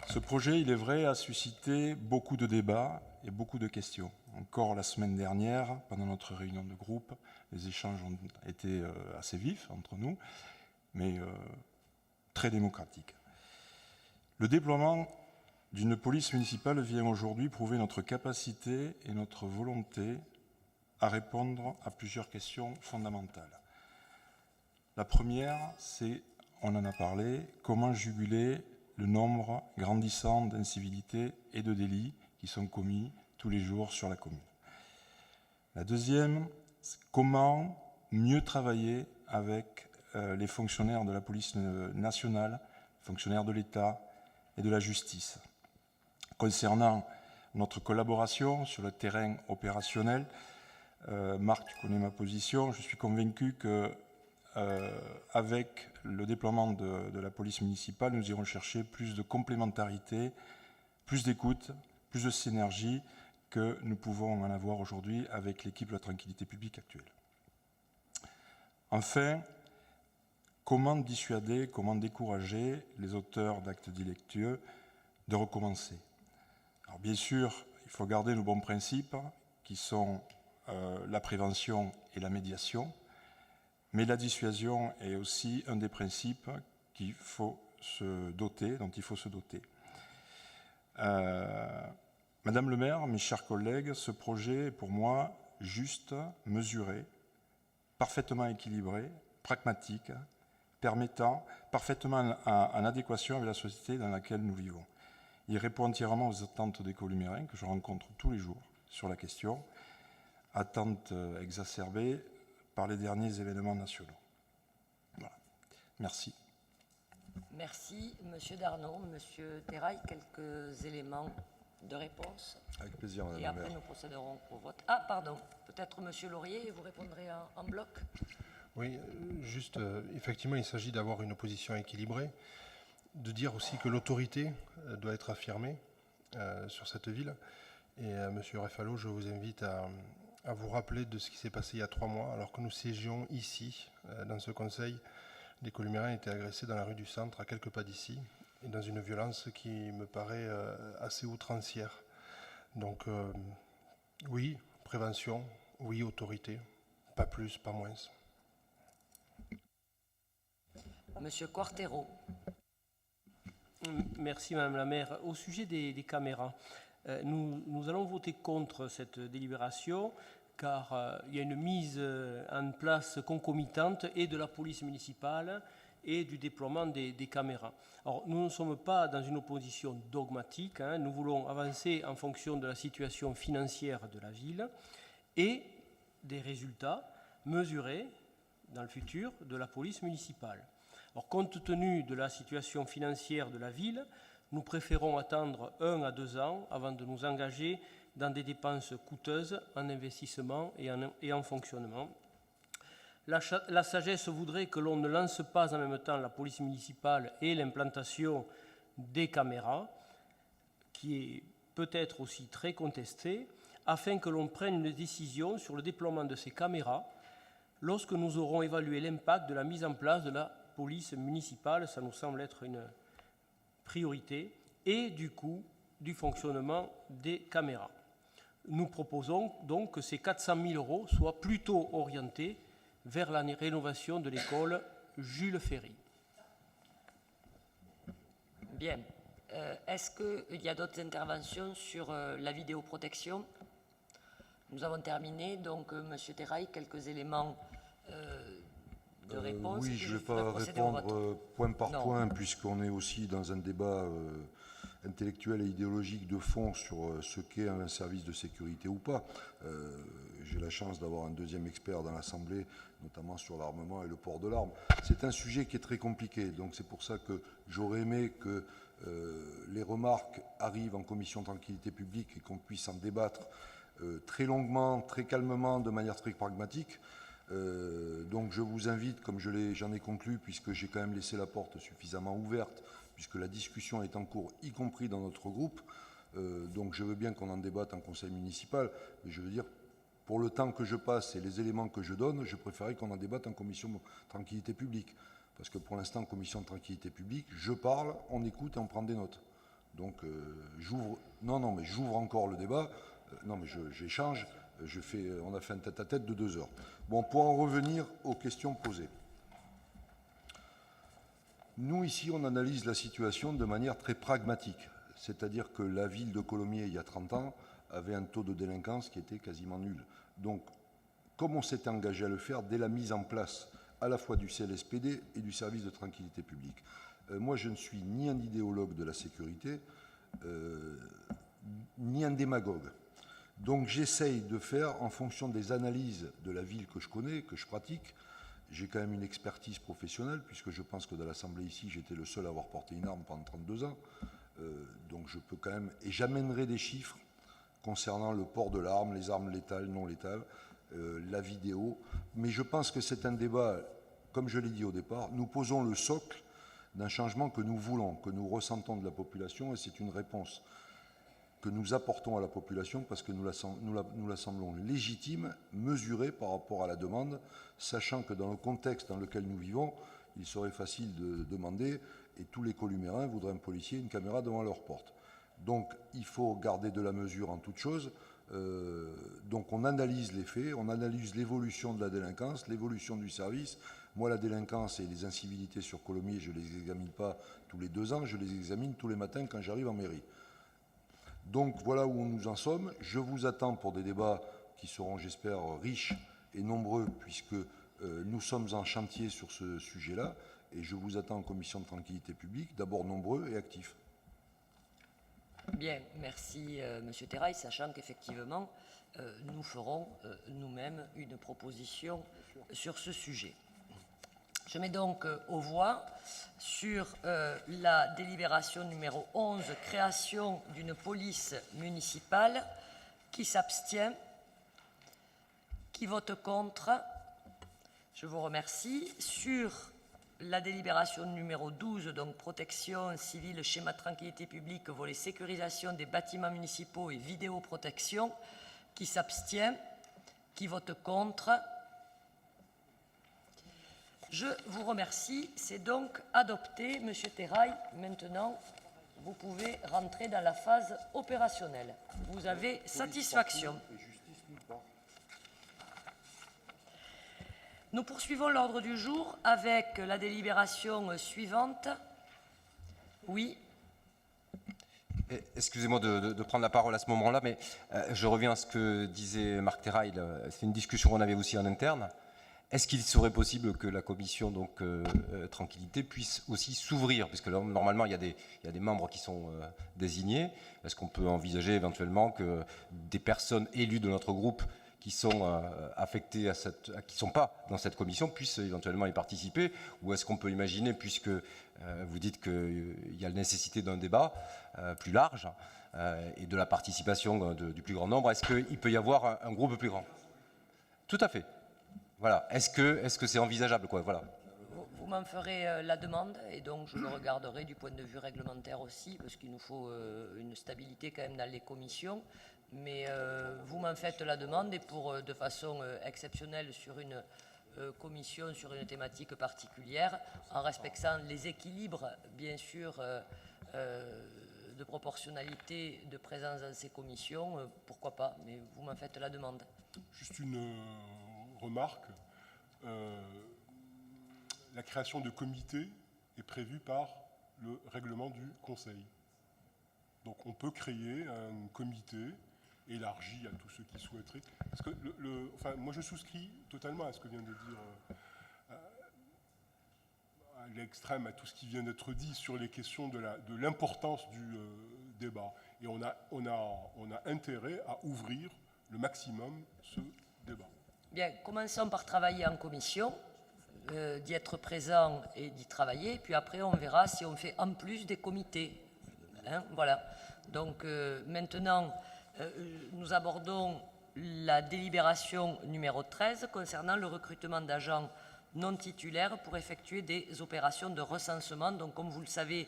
B: Ce projet, il est vrai, a suscité beaucoup de débats et beaucoup de questions. Encore la semaine dernière, pendant notre réunion de groupe, les échanges ont été assez vifs entre nous, mais très démocratiques. Le déploiement d'une police municipale vient aujourd'hui prouver notre capacité et notre volonté à répondre à plusieurs questions fondamentales. La première, c'est, on en a parlé, comment juguler le nombre grandissant d'incivilités et de délits qui sont commis tous les jours sur la commune. La deuxième, c'est comment mieux travailler avec les fonctionnaires de la police nationale, fonctionnaires de l'État et de la justice. Concernant notre collaboration sur le terrain opérationnel, Marc, tu connais ma position, je suis convaincu que avec le déploiement de la police municipale, nous irons chercher plus de complémentarité, plus d'écoute, plus de synergie que nous pouvons en avoir aujourd'hui avec l'équipe de la tranquillité publique actuelle. Enfin, comment dissuader, comment décourager les auteurs d'actes délictueux de recommencer? Alors bien sûr, il faut garder nos bons principes qui sont la prévention et la médiation,
G: Mais la dissuasion est aussi un des principes dont il faut se doter. Madame le maire, mes chers collègues, ce projet est pour moi juste, mesuré, parfaitement équilibré, pragmatique, permettant parfaitement en adéquation avec la société dans laquelle nous vivons. Il répond entièrement aux attentes des Columérains que je rencontre tous les jours sur la question, attentes exacerbées par les derniers événements nationaux. Voilà. Merci.
A: Merci, Monsieur Darnaud. Monsieur Terrail, quelques éléments de réponse.
B: Avec plaisir, Madame
A: Et
B: la
A: après,
B: maire.
A: nous procéderons au vote. Ah, pardon. Peut-être Monsieur Laurier, vous répondrez en bloc.
H: Oui, juste, effectivement, il s'agit d'avoir une opposition équilibrée, de dire aussi que l'autorité doit être affirmée sur cette ville. Et Monsieur Refalo, je vous invite à vous rappeler de ce qui s'est passé il y a 3 mois, alors que nous siégions ici, dans ce conseil. Les Columérains étaient agressés dans la rue du Centre, à quelques pas d'ici, et dans une violence qui me paraît assez outrancière. Donc, oui, prévention, oui, autorité, pas plus, pas moins.
A: Monsieur Quartero.
E: Merci Madame la maire. Au sujet des caméras, nous allons voter contre cette délibération car il y a une mise en place concomitante et de la police municipale et du déploiement des caméras. Alors, nous ne sommes pas dans une opposition dogmatique, nous voulons avancer en fonction de la situation financière de la ville et des résultats mesurés dans le futur de la police municipale. Alors, compte tenu de la situation financière de la ville, nous préférons attendre 1 à 2 ans avant de nous engager dans des dépenses coûteuses en investissement et en fonctionnement. La sagesse voudrait que l'on ne lance pas en même temps la police municipale et l'implantation des caméras, qui est peut-être aussi très contestée, afin que l'on prenne une décision sur le déploiement de ces caméras lorsque nous aurons évalué l'impact de la mise en place de la police municipale, ça nous semble être une priorité, et du coût du fonctionnement des caméras. Nous proposons donc que ces 400 000 € soient plutôt orientés vers la rénovation de l'école Jules Ferry.
A: Bien. Est-ce qu'il y a d'autres interventions sur la vidéoprotection? Nous avons terminé. Donc, Monsieur Terrail, quelques éléments de réponse.
B: Oui,
A: et
B: je ne vais
A: ferai
B: pas
A: procéder au vote.
B: répondre point par
A: Non.
B: point, puisqu'on est aussi dans un débat intellectuel et idéologique de fond sur ce qu'est un service de sécurité ou pas. J'ai la chance d'avoir un deuxième expert dans l'Assemblée, notamment sur l'armement et le port de l'arme. C'est un sujet qui est très compliqué, donc c'est pour ça que j'aurais aimé que les remarques arrivent en commission de tranquillité publique et qu'on puisse en débattre très longuement, très calmement, de manière très pragmatique. Donc je vous invite, comme j'en ai conclu, puisque j'ai quand même laissé la porte suffisamment ouverte, puisque la discussion est en cours, y compris dans notre groupe, donc je veux bien qu'on en débatte en conseil municipal, mais je veux dire, pour le temps que je passe et les éléments que je donne, je préférerais qu'on en débatte en commission de tranquillité publique, parce que pour l'instant, en commission de tranquillité publique, je parle, on écoute et on prend des notes. Donc j'ouvre encore le débat, j'échange. On a fait un tête-à-tête de 2 heures. Bon, pour en revenir aux questions posées. Nous, ici, on analyse la situation de manière très pragmatique. C'est-à-dire que la ville de Colomiers, il y a 30 ans, avait un taux de délinquance qui était quasiment nul. Donc, comme on s'était engagé à le faire dès la mise en place à la fois du CLSPD et du service de tranquillité publique. Moi, je ne suis ni un idéologue de la sécurité, ni un démagogue. Donc j'essaye de faire en fonction des analyses de la ville que je connais, que je pratique. J'ai quand même une expertise professionnelle, puisque je pense que dans l'Assemblée ici, j'étais le seul à avoir porté une arme pendant 32 ans. Donc je peux quand même... Et j'amènerai des chiffres concernant le port de l'arme, les armes létales, non létales, la vidéo. Mais je pense que c'est un débat, comme je l'ai dit au départ, nous posons le socle d'un changement que nous voulons, que nous ressentons de la population, et c'est une réponse que nous apportons à la population parce que nous la semblons légitime, mesurée par rapport à la demande, sachant que dans le contexte dans lequel nous vivons, il serait facile de demander, et tous les Columérains voudraient un policier et une caméra devant leur porte. Donc il faut garder de la mesure en toute chose. Donc on analyse les faits, on analyse l'évolution de la délinquance, l'évolution du service. Moi, la délinquance et les incivilités sur Colomiers, je ne les examine pas tous les 2 ans, je les examine tous les matins quand j'arrive en mairie. Donc voilà où nous en sommes. Je vous attends pour des débats qui seront, j'espère, riches et nombreux, puisque nous sommes en chantier sur ce sujet-là, et je vous attends en commission de tranquillité publique, d'abord nombreux et actifs.
A: Bien, merci Monsieur Terrail, sachant qu'effectivement, nous ferons nous-mêmes une proposition sur ce sujet. Je mets donc aux voix sur la délibération numéro 11, création d'une police municipale. Qui s'abstient? Qui vote contre? Je vous remercie. Sur la délibération numéro 12, donc protection civile, schéma de tranquillité publique, volet sécurisation des bâtiments municipaux et vidéoprotection. Qui s'abstient? Qui vote contre? Je vous remercie. C'est donc adopté. Monsieur Terrail, maintenant, vous pouvez rentrer dans la phase opérationnelle. Vous avez satisfaction. Nous poursuivons l'ordre du jour avec la délibération suivante. Oui.
I: Excusez-moi de prendre la parole à ce moment-là, mais je reviens à ce que disait Marc Terrail. C'est une discussion qu'on avait aussi en interne. Est-ce qu'il serait possible que la commission tranquillité puisse aussi s'ouvrir? Parce que là, normalement, il y a des membres qui sont désignés. Est-ce qu'on peut envisager éventuellement que des personnes élues de notre groupe qui sont affectées qui ne sont pas dans cette commission puissent éventuellement y participer? Ou est-ce qu'on peut imaginer, puisque vous dites qu'il y a la nécessité d'un débat plus large et de la participation du plus grand nombre, est-ce qu'il peut y avoir un groupe plus grand? Tout à fait. Voilà. Est-ce que c'est envisageable, quoi? Voilà.
A: Vous m'en ferez la demande et donc je le regarderai du point de vue réglementaire aussi, parce qu'il nous faut une stabilité quand même dans les commissions. Mais vous m'en faites la demande et pour de façon exceptionnelle sur une commission, sur une thématique particulière, en respectant les équilibres, bien sûr, de proportionnalité de présence dans ces commissions, pourquoi pas, mais vous m'en faites la demande.
J: Juste une remarque. La création de comités est prévue par le règlement du Conseil. Donc on peut créer un comité élargi à tous ceux qui souhaiteraient. Parce que enfin, moi je souscris totalement à ce que vient de dire à l'extrême, à tout ce qui vient d'être dit sur les questions de l'importance du débat. Et on a intérêt à ouvrir le maximum ce débat.
A: Bien, commençons par travailler en commission, d'y être présent et d'y travailler, puis après on verra si on fait en plus des comités. Hein, voilà. Donc maintenant, nous abordons la délibération numéro 13 concernant le recrutement d'agents non titulaires pour effectuer des opérations de recensement. Donc comme vous le savez,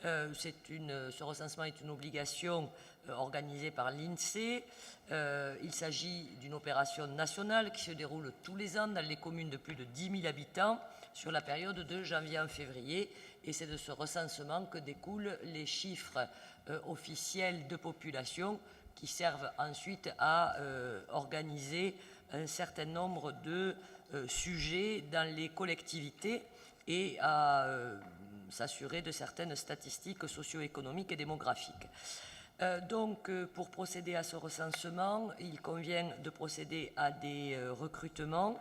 A: ce recensement est une obligation organisée par l'INSEE. Il s'agit d'une opération nationale qui se déroule tous les ans dans les communes de plus de 10 000 habitants sur la période de janvier à février. Et c'est de ce recensement que découlent les chiffres officiels de population qui servent ensuite à organiser un certain nombre de sujets dans les collectivités et à s'assurer de certaines statistiques socio-économiques et démographiques. Donc, pour procéder à ce recensement, il convient de procéder à des recrutements.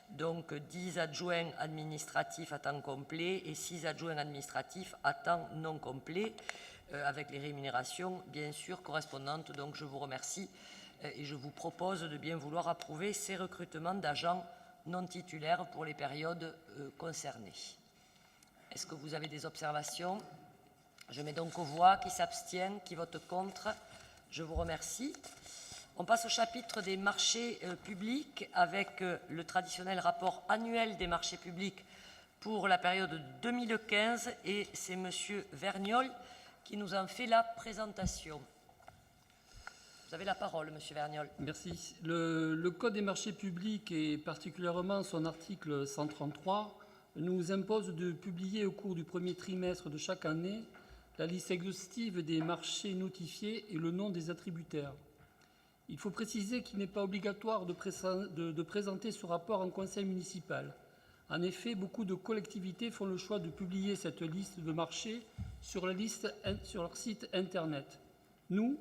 A: Donc, 10 adjoints administratifs à temps complet et 6 adjoints administratifs à temps non complet, avec les rémunérations, bien sûr, correspondantes. Donc, je vous remercie et je vous propose de bien vouloir approuver ces recrutements d'agents non titulaires pour les périodes concernées. Est-ce que vous avez des observations ? Je mets donc aux voix. Qui s'abstient, qui vote contre. Je vous remercie. On passe au chapitre des marchés publics avec le traditionnel rapport annuel des marchés publics pour la période 2015 et c'est M. Vergnol qui nous en fait la présentation. Vous avez la parole, M. Vergnol.
K: Merci. Le Code des marchés publics et particulièrement son article 133 nous impose de publier au cours du premier trimestre de chaque année la liste exhaustive des marchés notifiés et le nom des attributaires. Il faut préciser qu'il n'est pas obligatoire de présenter ce rapport en conseil municipal. En effet, beaucoup de collectivités font le choix de publier cette liste de marchés sur leur site Internet. Nous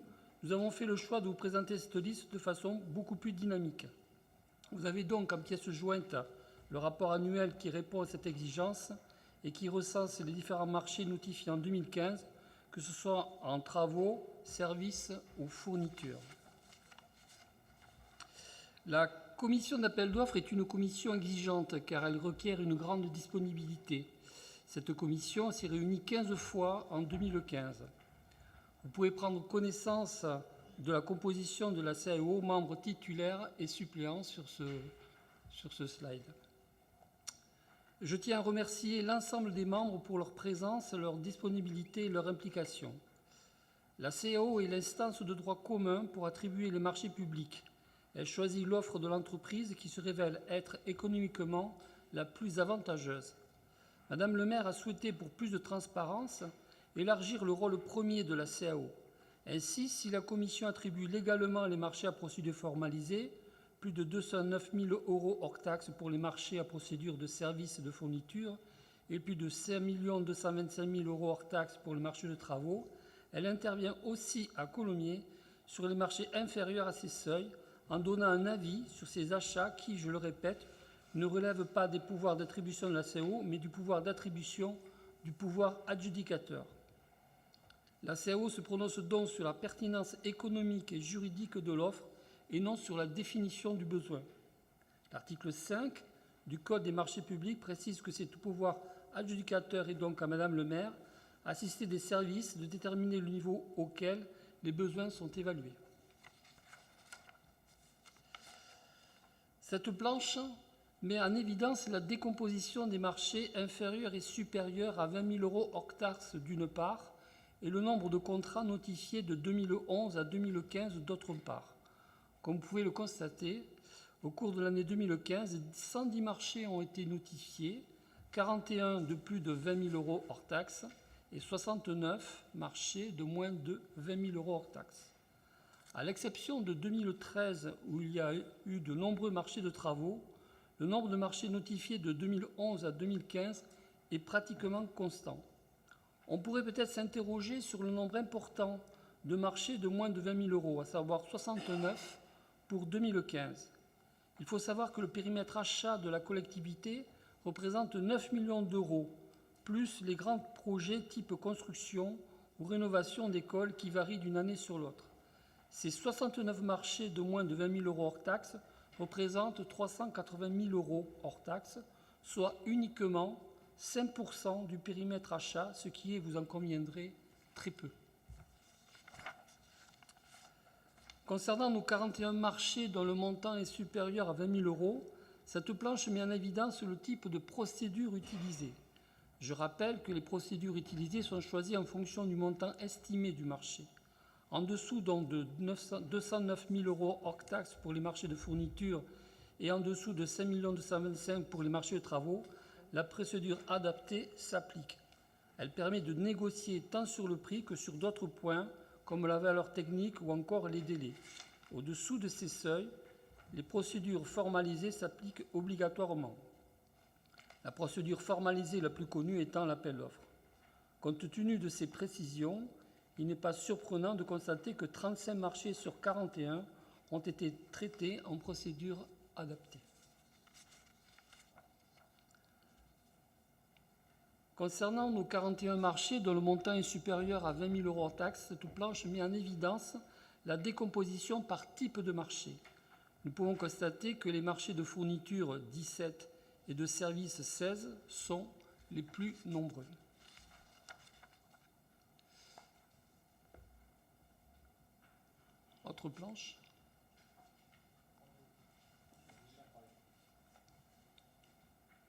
K: avons fait le choix de vous présenter cette liste de façon beaucoup plus dynamique. Vous avez donc en pièce jointe le rapport annuel qui répond à cette exigence et qui recense les différents marchés notifiés en 2015, que ce soit en travaux, services ou fournitures. La commission d'appel d'offres est une commission exigeante car elle requiert une grande disponibilité. Cette commission s'est réunie 15 fois en 2015. Vous pouvez prendre connaissance de la composition de la CAO, membres titulaires et suppléants sur ce slide. Je tiens à remercier l'ensemble des membres pour leur présence, leur disponibilité et leur implication. La CAO est l'instance de droit commun pour attribuer les marchés publics. Elle choisit l'offre de l'entreprise qui se révèle être économiquement la plus avantageuse. Madame le maire a souhaité, pour plus de transparence, élargir le rôle premier de la CAO. Ainsi, si la Commission attribue légalement les marchés à procédure formalisée, plus de 209 000 € hors taxes pour les marchés à procédure de services et de fournitures et plus de 5 225 000 € hors taxes pour le marché de travaux, elle intervient aussi à Colomiers sur les marchés inférieurs à ces seuils en donnant un avis sur ces achats qui, je le répète, ne relèvent pas des pouvoirs d'attribution de la CAO, mais du pouvoir d'attribution du pouvoir adjudicateur. La CAO se prononce donc sur la pertinence économique et juridique de l'offre et non sur la définition du besoin. L'article 5 du Code des marchés publics précise que c'est au pouvoir adjudicateur et donc à Madame le maire, assisté des services, de déterminer le niveau auquel les besoins sont évalués. Cette planche met en évidence la décomposition des marchés inférieurs et supérieurs à 20 000 € hors taxes d'une part et le nombre de contrats notifiés de 2011 à 2015 d'autre part. Comme vous pouvez le constater, au cours de l'année 2015, 110 marchés ont été notifiés, 41 de plus de 20 000 € hors taxes et 69 marchés de moins de 20 000 € hors taxes. À l'exception de 2013, où il y a eu de nombreux marchés de travaux, le nombre de marchés notifiés de 2011 à 2015 est pratiquement constant. On pourrait peut-être s'interroger sur le nombre important de marchés de moins de 20 000 €, à savoir 69 pour 2015. Il faut savoir que le périmètre achat de la collectivité représente 9 millions d'euros, plus les grands projets type construction ou rénovation d'écoles qui varient d'une année sur l'autre. Ces 69 marchés de moins de 20 000 € hors taxes représentent 380 000 € hors taxes, soit uniquement 5% du périmètre achat, ce qui est, vous en conviendrez, très peu. Concernant nos 41 marchés dont le montant est supérieur à 20 000 €, cette planche met en évidence le type de procédure utilisée. Je rappelle que les procédures utilisées sont choisies en fonction du montant estimé du marché. En dessous donc de 209 000 € hors taxes pour les marchés de fournitures et en dessous de 5 225 000 pour les marchés de travaux, la procédure adaptée s'applique. Elle permet de négocier tant sur le prix que sur d'autres points, comme la valeur technique ou encore les délais. Au-dessous de ces seuils, les procédures formalisées s'appliquent obligatoirement. La procédure formalisée la plus connue étant l'appel d'offres. Compte tenu de ces précisions, il n'est pas surprenant de constater que 35 marchés sur 41 ont été traités en procédure adaptée. Concernant nos 41 marchés dont le montant est supérieur à 20 000 € hors taxes, cette planche met en évidence la décomposition par type de marché. Nous pouvons constater que les marchés de fournitures 17 et de services 16 sont les plus nombreux. Autre planche.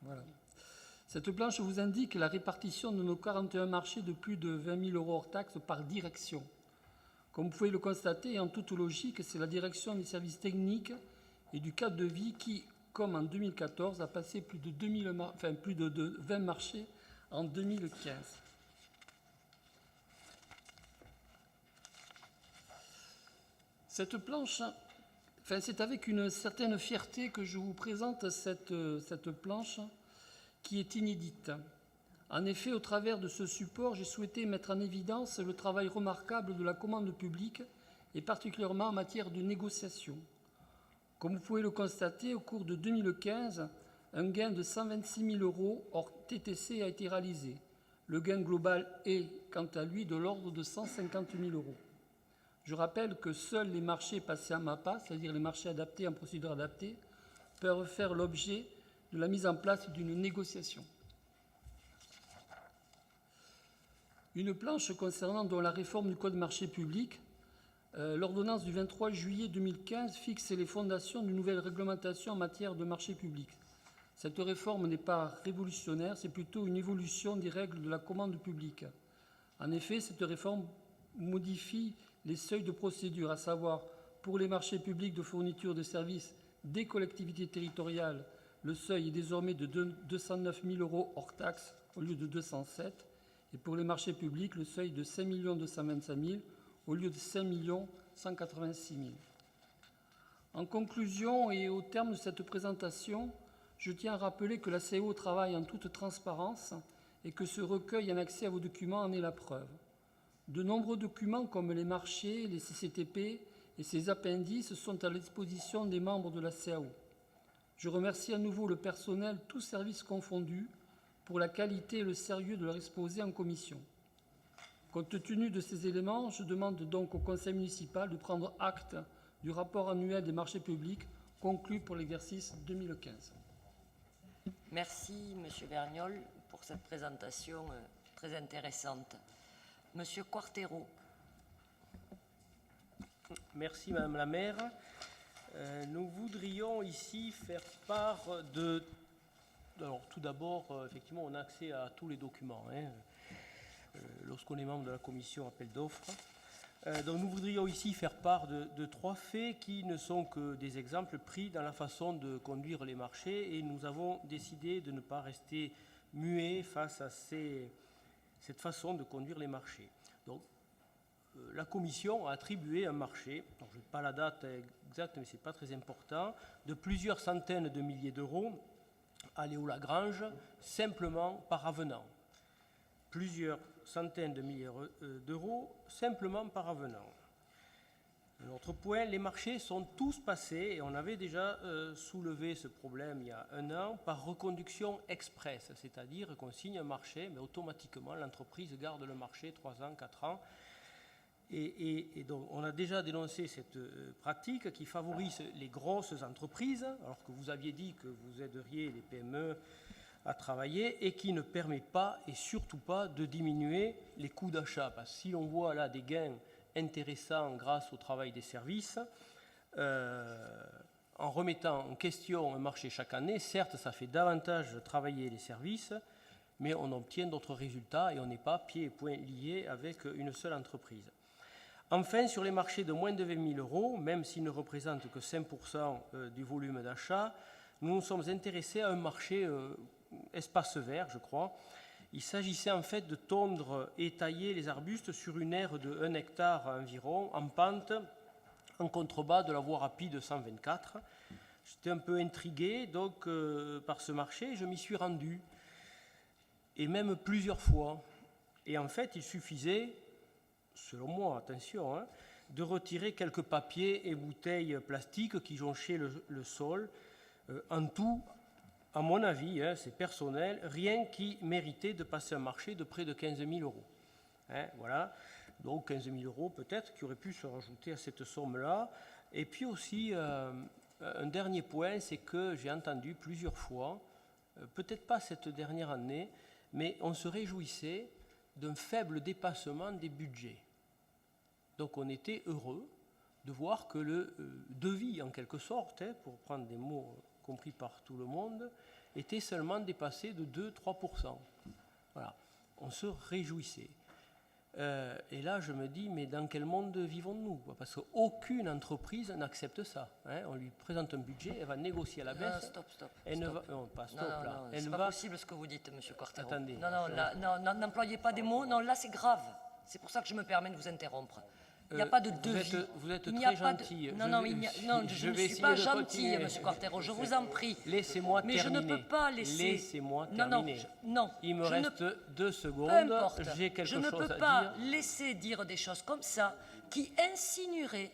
K: Voilà. Cette planche vous indique la répartition de nos 41 marchés de plus de 20 000 € hors taxes par direction. Comme vous pouvez le constater, en toute logique, c'est la direction des services techniques et du cadre de vie qui, comme en 2014, a passé plus de 20 marchés en 2015. Cette planche, enfin, c'est avec une certaine fierté que je vous présente cette planche qui est inédite. En effet, au travers de ce support, j'ai souhaité mettre en évidence le travail remarquable de la commande publique et particulièrement en matière de négociation. Comme vous pouvez le constater, au cours de 2015, un gain de 126 000 € hors TTC a été réalisé. Le gain global est, quant à lui, de l'ordre de 150 000 €. Je rappelle que seuls les marchés passés en MAPA, c'est-à-dire les marchés adaptés en procédure adaptée, peuvent faire l'objet de la mise en place d'une négociation. Une planche concernant la réforme du Code marché public. L'ordonnance du 23 juillet 2015 fixe les fondations d'une nouvelle réglementation en matière de marché public. Cette réforme n'est pas révolutionnaire, c'est plutôt une évolution des règles de la commande publique. En effet, cette réforme modifie les seuils de procédure, à savoir pour les marchés publics de fourniture de services des collectivités territoriales, le seuil est désormais de 209 000 € hors taxes au lieu de 207, et pour les marchés publics, le seuil de 5 225 000 au lieu de 5 186 000. En conclusion et au terme de cette présentation, je tiens à rappeler que la CAO travaille en toute transparence et que ce recueil en accès à vos documents en est la preuve. De nombreux documents comme les marchés, les CCTP et ses appendices sont à la disposition des membres de la CAO. Je remercie à nouveau le personnel, tous services confondus, pour la qualité et le sérieux de leur exposé en commission. Compte tenu de ces éléments, je demande donc au Conseil municipal de prendre acte du rapport annuel des marchés publics conclu pour l'exercice 2015.
A: Merci, M. Vergnol, pour cette présentation très intéressante. M. Quartero.
E: Merci, Madame la maire. Nous voudrions ici faire part de... Alors, tout d'abord, effectivement, on a accès à tous les documents, lorsqu'on est membre de la commission appel d'offres. Donc, nous voudrions ici faire part de 3 faits qui ne sont que des exemples pris dans la façon de conduire les marchés, et nous avons décidé de ne pas rester muets face à cette façon de conduire les marchés. Donc, la commission a attribué un marché, alors je n'ai pas la date exacte, mais ce n'est pas très important, de plusieurs centaines de milliers d'euros à Léo-Lagrange, simplement par avenant. Plusieurs centaines de milliers d'euros, simplement par avenant. Un autre point, les marchés sont tous passés, et on avait déjà soulevé ce problème il y a 1 an, par reconduction express, c'est-à-dire qu'on signe un marché, mais automatiquement l'entreprise garde le marché 3 ans, 4 ans. Et donc on a déjà dénoncé cette pratique qui favorise les grosses entreprises, alors que vous aviez dit que vous aideriez les PME à travailler, et qui ne permet pas, et surtout pas, de diminuer les coûts d'achat. Parce que si l'on voit là des gains intéressants grâce au travail des services, en remettant en question un marché chaque année, certes, ça fait davantage travailler les services, mais on obtient d'autres résultats et on n'est pas pieds et poings liés avec une seule entreprise. Enfin, sur les marchés de moins de 20 000 €, même s'ils ne représentent que 5% du volume d'achat, nous nous sommes intéressés à un marché espace vert, je crois. Il s'agissait en fait de tondre et tailler les arbustes sur une aire de 1 hectare environ, en pente, en contrebas de la voie rapide 124. J'étais un peu intrigué donc, par ce marché, je m'y suis rendu, et même plusieurs fois. Et en fait, il suffisait, selon moi, attention, de retirer quelques papiers et bouteilles plastiques qui jonchaient le sol. En tout, à mon avis, c'est personnel, rien qui méritait de passer un marché de près de 15 000 €. Voilà, donc 15 000 € peut-être qui auraient pu se rajouter à cette somme-là. Et puis aussi, un dernier point, c'est que j'ai entendu plusieurs fois, peut-être pas cette dernière année, mais on se réjouissait d'un faible dépassement des budgets. Donc on était heureux de voir que le devis, en quelque sorte, pour prendre des mots compris par tout le monde, était seulement dépassé de 2-3%. Voilà, on se réjouissait. Et là, je me dis, mais dans quel monde vivons-nous? Parce qu'aucune entreprise n'accepte ça. On lui présente un budget, elle va négocier à la baisse.
A: Stop.
E: Non, pas stop, là.
A: C'est pas possible ce que vous dites, M. Quartero.
E: Attendez.
A: Non, n'employez pas des mots. Non, là, c'est grave. C'est pour ça que je me permets de vous interrompre. Il n'y a pas de devis.
E: Vous êtes
A: Il n'y a
E: très
A: pas de-
E: gentil.
A: Non, non, je ne suis pas gentille, M. Quartero, je vous en prie.
E: Laissez-moi
A: Mais
E: terminer.
A: je ne peux pas laisser...
E: Laissez-moi
A: Non, non,
E: terminer.
A: non.
E: Il me
A: je ne-
E: reste 2 secondes.
A: Peu importe.
E: J'ai quelque
A: Je ne
E: chose
A: peux
E: à
A: pas
E: dire.
A: laisser dire des choses comme ça qui insinueraient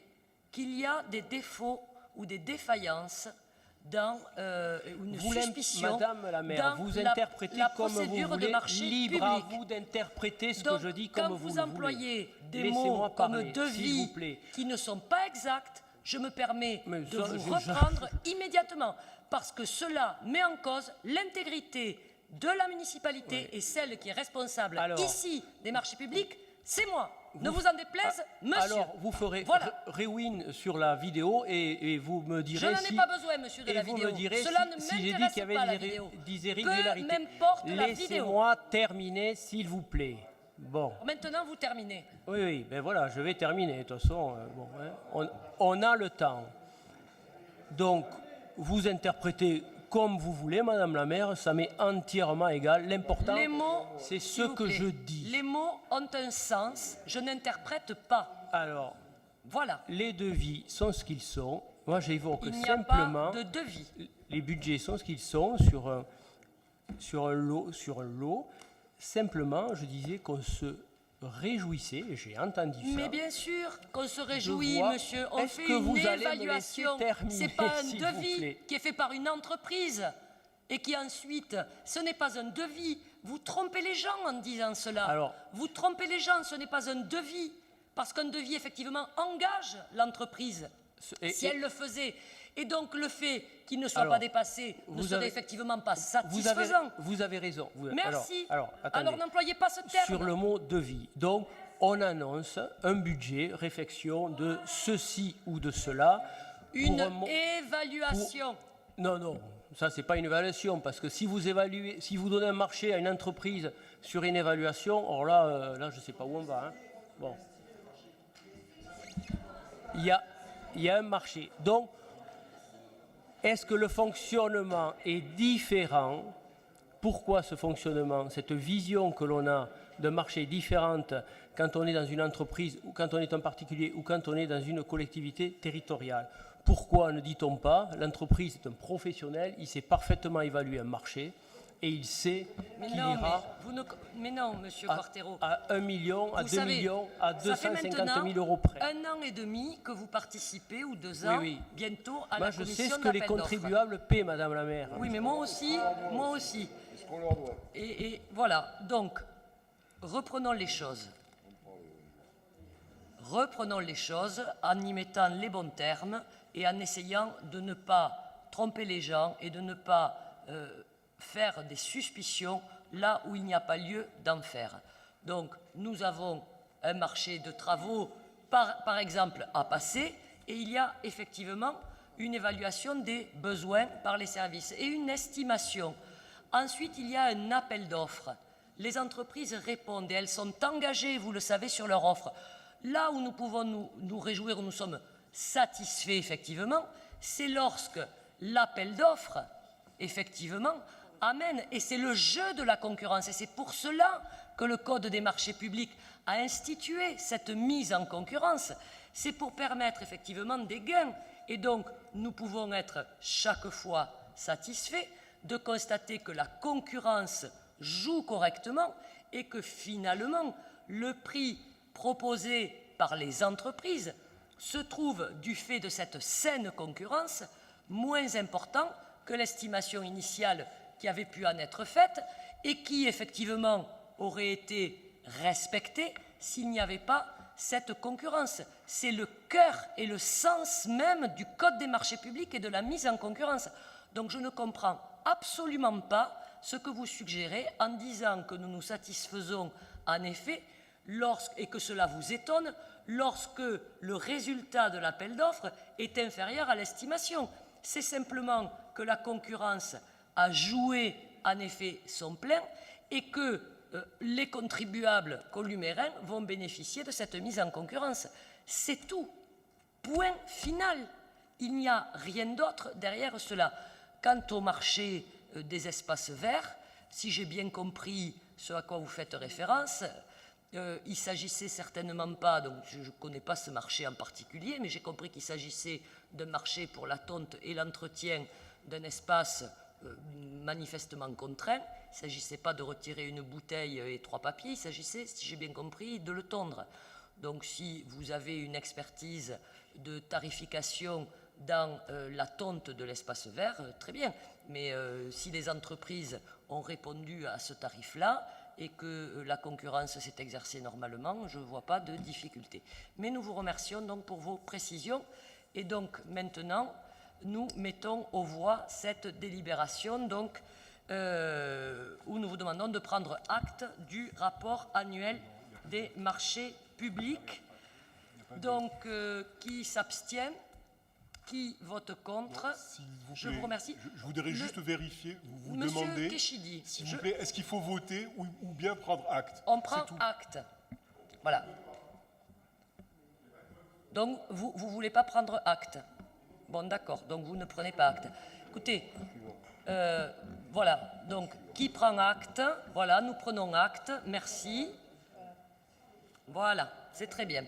A: qu'il y a des défauts ou des défaillances dans une
E: Vous l'aimez,
A: suspicion.
E: Madame la maire,
A: dans
E: vous
A: la-
E: interprétez
A: la
E: comme vous
A: procédure
E: voulez.
A: de marché
E: Libre à
A: public.
E: vous d'interpréter ce
A: Donc,
E: que je dis
A: quand
E: comme vous
A: vous
E: le
A: employez
E: voulez.
A: des mots
E: Laissez-moi
A: comme
E: parler, s'il
A: devis
E: vous plaît.
A: qui ne sont pas exacts, je me permets
E: Mais
A: de
E: ça,
A: vous
E: je-
A: reprendre immédiatement, parce que cela met en cause l'intégrité de la municipalité et celle qui est responsable
E: Alors-
A: ici des marchés publics, c'est moi. Ne vous en déplaise, monsieur.
E: Alors, vous ferez
A: Voilà.
E: rewind sur la vidéo et vous me direz
A: Je n'en ai
E: si...
A: pas besoin, monsieur, de
E: et
A: la
E: vous
A: vidéo.
E: me direz
A: Cela
E: si,
A: ne
E: si j'ai dit
A: m'intéresse
E: qu'il y avait
A: pas, la
E: des
A: vidéo.
E: irrégularités.
A: Peu m'importe la vidéo.
E: Laissez-moi terminer, s'il vous plaît. Bon.
A: Maintenant, vous terminez.
E: Oui, oui, ben voilà, je vais terminer. De toute façon, bon, hein, on a le temps. Donc, vous interprétez comme vous voulez, Madame la maire, ça m'est entièrement égal. L'important,
A: Les mots,
E: c'est
A: s'il
E: ce
A: vous
E: que
A: plaît.
E: je dis.
A: Les mots ont un sens, je n'interprète pas.
E: Alors,
A: Voilà.
E: les devis sont ce qu'ils sont. Moi, j'évoque
A: Il n'y a
E: simplement...
A: pas de devis.
E: Les budgets sont ce qu'ils sont sur un lot. Simplement, je disais qu'on se réjouissait, et j'ai entendu ça.
A: Mais bien sûr qu'on se réjouit,
E: vois.
A: monsieur. On
E: Est-ce
A: fait
E: que
A: une
E: vous allez me
A: évaluation.
E: laisser terminer,
A: C'est pas un
E: s'il vous
A: devis
E: plaît.
A: qui est fait par une entreprise et qui ensuite, ce n'est pas un devis. Vous trompez les gens en disant cela.
E: Alors-
A: vous trompez les gens, ce n'est pas un devis. Parce qu'un devis, effectivement, engage l'entreprise si elle le faisait. Et donc, le fait qu'il ne soit
E: Alors,
A: pas dépassé ne
E: vous
A: serait
E: avez-
A: effectivement pas
E: Vous
A: satisfaisant.
E: avez raison.
A: Merci.
E: Attendez.
A: Alors, n'employez pas ce terme.
E: Sur le mot devis. Donc, on annonce un budget, réflexion de ceci ou de cela.
A: Une
E: pour un
A: évaluation.
E: Non, ça c'est pas une évaluation, parce que si vous évaluez, si vous donnez un marché à une entreprise sur une évaluation, alors là je ne sais pas où on va. Hein. Bon. Il y a un marché. Donc, est-ce que le fonctionnement est différent? Pourquoi ce fonctionnement, cette vision que l'on a d'un marché différente quand on est dans une entreprise, ou quand on est un particulier, ou quand on est dans une collectivité territoriale? Pourquoi ne dit-on pas, l'entreprise est un professionnel, il sait parfaitement évaluer un marché, et il sait
A: Mais
E: qu'il
A: non,
E: ira
A: mais non, monsieur Quartero.
E: à 1 million, à
A: Vous
E: 2
A: savez,
E: millions, à
A: ça fait
E: 250 000
A: maintenant
E: euros près.
A: 1 an et demi que vous participez, ou 2 ans,
E: Oui.
A: bientôt, à
E: Moi,
A: la
E: je
A: commission
E: sais ce que les
A: d'appel d'offres.
E: contribuables paient, Madame la maire.
A: Oui, mais moi aussi, moi aussi. Et voilà, donc, reprenons les choses. Reprenons les choses en y mettant les bons termes et en essayant de ne pas tromper les gens et de ne pas faire des suspicions là où il n'y a pas lieu d'en faire. Donc, nous avons un marché de travaux, par exemple, à passer, et il y a effectivement une évaluation des besoins par les services et une estimation. Ensuite, il y a un appel d'offres. Les entreprises répondent et elles sont engagées, vous le savez, sur leur offre. Là où nous pouvons nous réjouir, où nous sommes satisfaits, effectivement, c'est lorsque l'appel d'offres, effectivement, amène, et c'est le jeu de la concurrence, et c'est pour cela que le Code des marchés publics a institué cette mise en concurrence. C'est pour permettre effectivement des gains. Et donc, nous pouvons être chaque fois satisfaits de constater que la concurrence joue correctement et que finalement, le prix proposé par les entreprises se trouve, du fait de cette saine concurrence, moins important que l'estimation initiale qui avait pu en être faite et qui, effectivement, aurait été respectée s'il n'y avait pas cette concurrence. C'est le cœur et le sens même du Code des marchés publics et de la mise en concurrence. Donc je ne comprends absolument pas ce que vous suggérez en disant que nous nous satisfaisons en effet et que cela vous étonne lorsque le résultat de l'appel d'offres est inférieur à l'estimation. C'est simplement que la concurrence a joué en effet son plein et que les contribuables columérins vont bénéficier de cette mise en concurrence. C'est tout. Point final. Il n'y a rien d'autre derrière cela. Quant au marché des espaces verts, si j'ai bien compris ce à quoi vous faites référence, il s'agissait certainement pas, donc je ne connais pas ce marché en particulier, mais j'ai compris qu'il s'agissait d'un marché pour la tonte et l'entretien d'un espace manifestement contraint. Il ne s'agissait pas de retirer une bouteille et 3 papiers, il s'agissait, si j'ai bien compris, de le tondre. Donc si vous avez une expertise de tarification dans la tonte de l'espace vert, très bien. Mais si les entreprises ont répondu à ce tarif-là et que la concurrence s'est exercée normalement, je ne vois pas de difficulté. Mais nous vous remercions donc pour vos précisions. Et donc maintenant, nous mettons aux voix cette délibération donc, où nous vous demandons de prendre acte du rapport annuel des marchés publics. Donc, qui s'abstient? Qui vote contre? Je vous remercie.
J: Je voudrais juste vérifier, vous
A: Monsieur
J: demandez,
A: Kéchidi,
J: s'il vous plaît, est-ce qu'il faut voter ou bien prendre acte?
A: On prend acte. Voilà. Donc, vous ne voulez pas prendre acte? Bon, d'accord, donc vous ne prenez pas acte. Écoutez, voilà, donc, qui prend acte? Voilà, nous prenons acte, merci. Voilà, c'est très bien.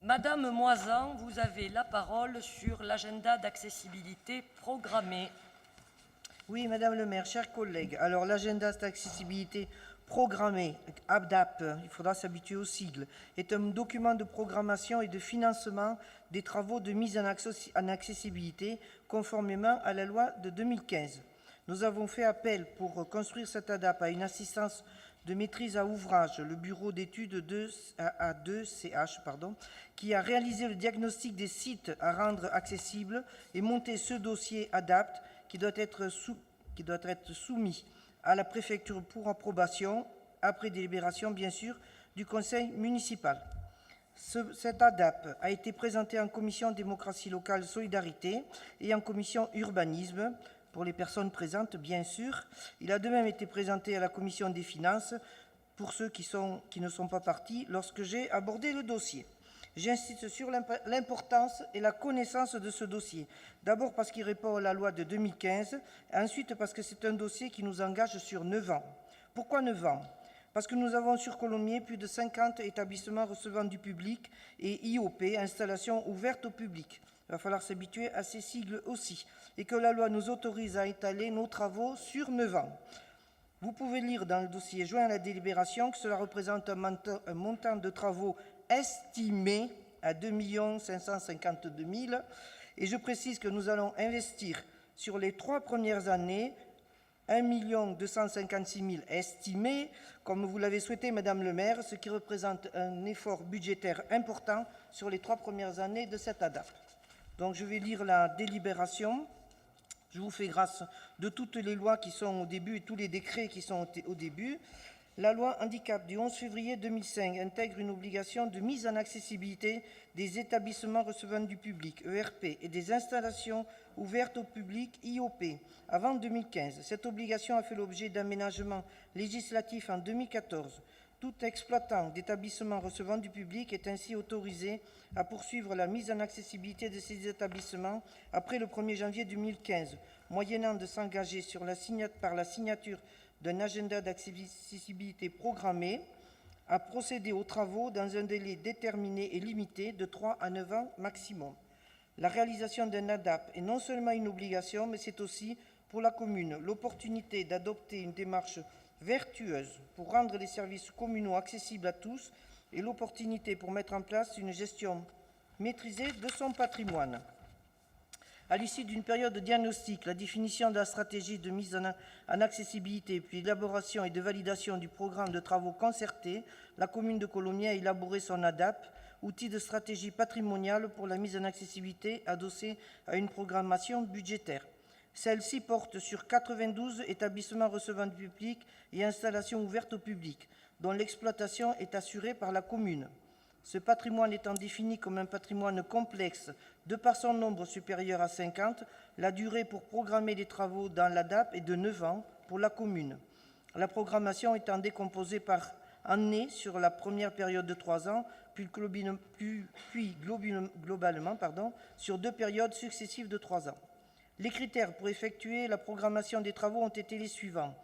A: Madame Moisan, vous avez la parole sur l'agenda d'accessibilité programmé.
L: Oui, Madame le maire, chers collègues. Alors, l'agenda d'accessibilité programmé, ABDAP, il faudra s'habituer aux sigles, est un document de programmation et de financement des travaux de mise en accessibilité conformément à la loi de 2015. Nous avons fait appel pour construire cette ADAP à une assistance de maîtrise à ouvrage, le bureau d'études A2CH, qui a réalisé le diagnostic des sites à rendre accessibles et monté ce dossier ADAPT qui doit être soumis à la préfecture pour approbation, après délibération bien sûr, du conseil municipal. Cet ADAP a été présenté en commission démocratie locale solidarité et en commission urbanisme, pour les personnes présentes, bien sûr. Il a de même été présenté à la commission des finances, pour ceux qui ne sont pas partis, lorsque j'ai abordé le dossier. J'insiste sur l'importance et la connaissance de ce dossier. D'abord parce qu'il répond à la loi de 2015, et ensuite parce que c'est un dossier qui nous engage sur 9 ans. Pourquoi 9 ans? Parce que nous avons sur Colomiers plus de 50 établissements recevant du public et IOP, installations ouvertes au public. Il va falloir s'habituer à ces sigles aussi. Et que la loi nous autorise à étaler nos travaux sur 9 ans. Vous pouvez lire dans le dossier joint à la délibération que cela représente un montant de travaux estimé à 2 552 000. Et je précise que nous allons investir sur les 3 premières années 1 256 000 estimés, comme vous l'avez souhaité, Madame le maire, ce qui représente un effort budgétaire important sur les 3 premières années de cette ADAP. Donc je vais lire la délibération. Je vous fais grâce de toutes les lois qui sont au début et tous les décrets qui sont au début. La loi handicap du 11 février 2005 intègre une obligation de mise en accessibilité des établissements recevant du public, ERP, et des installations ouvertes au public, IOP, avant 2015. Cette obligation a fait l'objet d'aménagements législatifs en 2014. Tout exploitant d'établissements recevant du public est ainsi autorisé à poursuivre la mise en accessibilité de ces établissements après le 1er janvier 2015, moyennant de s'engager par la signature d'un agenda d'accessibilité programmé à procéder aux travaux dans un délai déterminé et limité de 3 à 9 ans maximum. La réalisation d'un ADAP est non seulement une obligation, mais c'est aussi pour la commune l'opportunité d'adopter une démarche vertueuse pour rendre les services communaux accessibles à tous et l'opportunité pour mettre en place une gestion maîtrisée de son patrimoine. À l'issue d'une période de diagnostic, la définition de la stratégie de mise en accessibilité, puis l'élaboration et de validation du programme de travaux concertés, la commune de Colomiers a élaboré son ADAP, outil de stratégie patrimoniale pour la mise en accessibilité adossé à une programmation budgétaire. Celle-ci porte sur 92 établissements recevant du public et installations ouvertes au public, dont l'exploitation est assurée par la commune. Ce patrimoine étant défini comme un patrimoine complexe de par son nombre supérieur à 50, la durée pour programmer les travaux dans l'ADAP est de 9 ans pour la commune. La programmation étant décomposée par année sur la première période de 3 ans, puis globalement sur 2 périodes successives de 3 ans. Les critères pour effectuer la programmation des travaux ont été les suivants.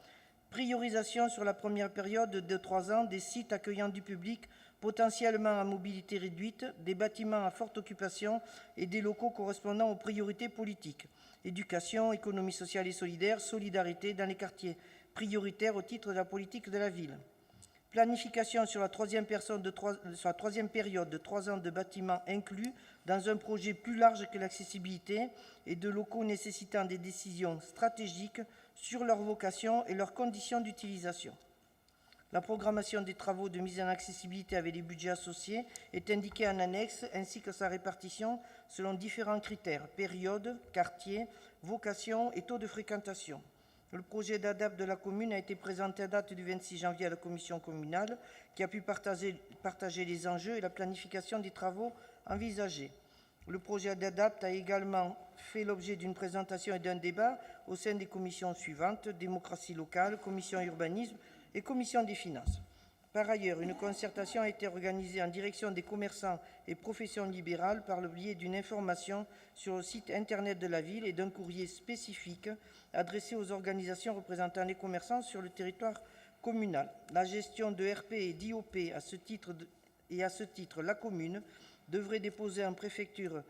L: Priorisation sur la première période de 3 ans des sites accueillant du public potentiellement à mobilité réduite, des bâtiments à forte occupation et des locaux correspondant aux priorités politiques. Éducation, économie sociale et solidaire, solidarité dans les quartiers prioritaires au titre de la politique de la ville. Planification sur la troisième période de 3 ans de bâtiments inclus dans un projet plus large que l'accessibilité et de locaux nécessitant des décisions stratégiques sur leur vocation et leurs conditions d'utilisation. La programmation des travaux de mise en accessibilité avec les budgets associés est indiquée en annexe, ainsi que sa répartition selon différents critères, période, quartier, vocation et taux de fréquentation. Le projet d'ADAPT de la commune a été présenté à date du 26 janvier à la commission communale, qui a pu partager les enjeux et la planification des travaux envisagés. Le projet d'ADAPT a également fait l'objet d'une présentation et d'un débat au sein des commissions suivantes, démocratie locale, commission urbanisme et commission des finances. Par ailleurs, une concertation a été organisée en direction des commerçants et professions libérales par le biais d'une information sur le site internet de la ville et d'un courrier spécifique adressé aux organisations représentant les commerçants sur le territoire communal. La gestion de RP et d'IOP à ce titre, la commune devrait déposer en préfecture,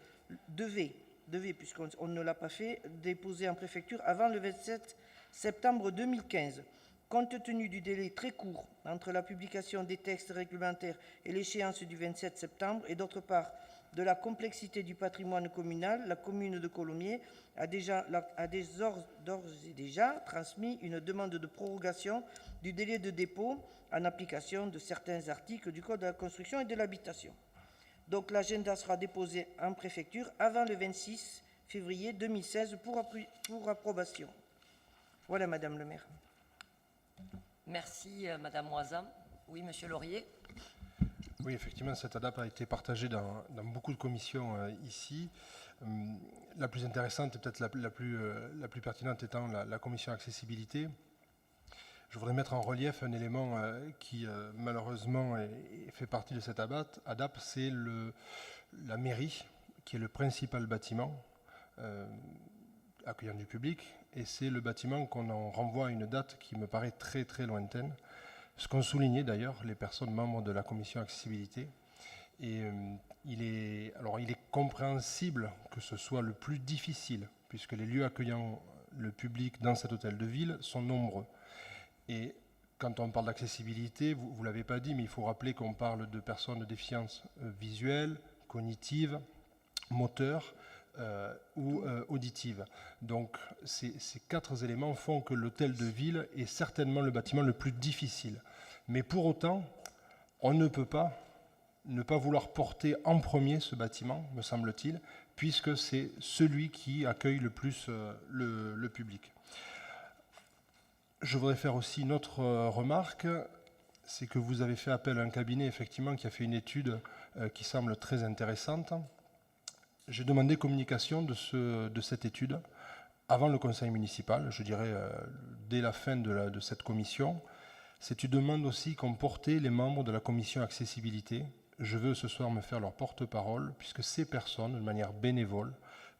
L: puisqu'on ne l'a pas fait, déposer en préfecture avant le 27 septembre 2015. Compte tenu du délai très court entre la publication des textes réglementaires et l'échéance du 27 septembre, et d'autre part de la complexité du patrimoine communal, la commune de Colomiers a d'ores et déjà transmis une demande de prorogation du délai de dépôt en application de certains articles du Code de la construction et de l'habitation. Donc l'agenda sera déposé en préfecture avant le 26 février 2016 pour approbation. Voilà, Madame le maire.
A: Merci, Madame Oisin. Oui, Monsieur Laurier.
H: Oui, effectivement, cette ADAP a été partagée dans beaucoup de commissions ici. La plus intéressante et peut-être la plus pertinente étant la commission accessibilité. Je voudrais mettre en relief un élément qui malheureusement fait partie de cette ADAP, c'est la mairie, qui est le principal bâtiment accueillant du public, et c'est le bâtiment qu'on en renvoie à une date qui me paraît très très lointaine, ce qu'ont souligné d'ailleurs les personnes membres de la commission accessibilité. Et il est compréhensible que ce soit le plus difficile, puisque les lieux accueillant le public dans cet hôtel de ville sont nombreux. Et quand on parle d'accessibilité, vous ne l'avez pas dit, mais il faut rappeler qu'on parle de personnes de déficience visuelle, cognitive, moteur ou auditive. Donc ces 4 éléments font que l'hôtel de ville est certainement le bâtiment le plus difficile. Mais pour autant, on ne peut pas ne pas vouloir porter en premier ce bâtiment, me semble-t-il, puisque c'est celui qui accueille le plus le public. Je voudrais faire aussi une autre remarque, c'est que vous avez fait appel à un cabinet, effectivement, qui a fait une étude qui semble très intéressante. J'ai demandé communication de cette étude avant le conseil municipal, je dirais dès la fin de cette commission. C'est une demande aussi qu'ont porté les membres de la commission accessibilité. Je veux ce soir me faire leur porte-parole, puisque ces personnes, de manière bénévole,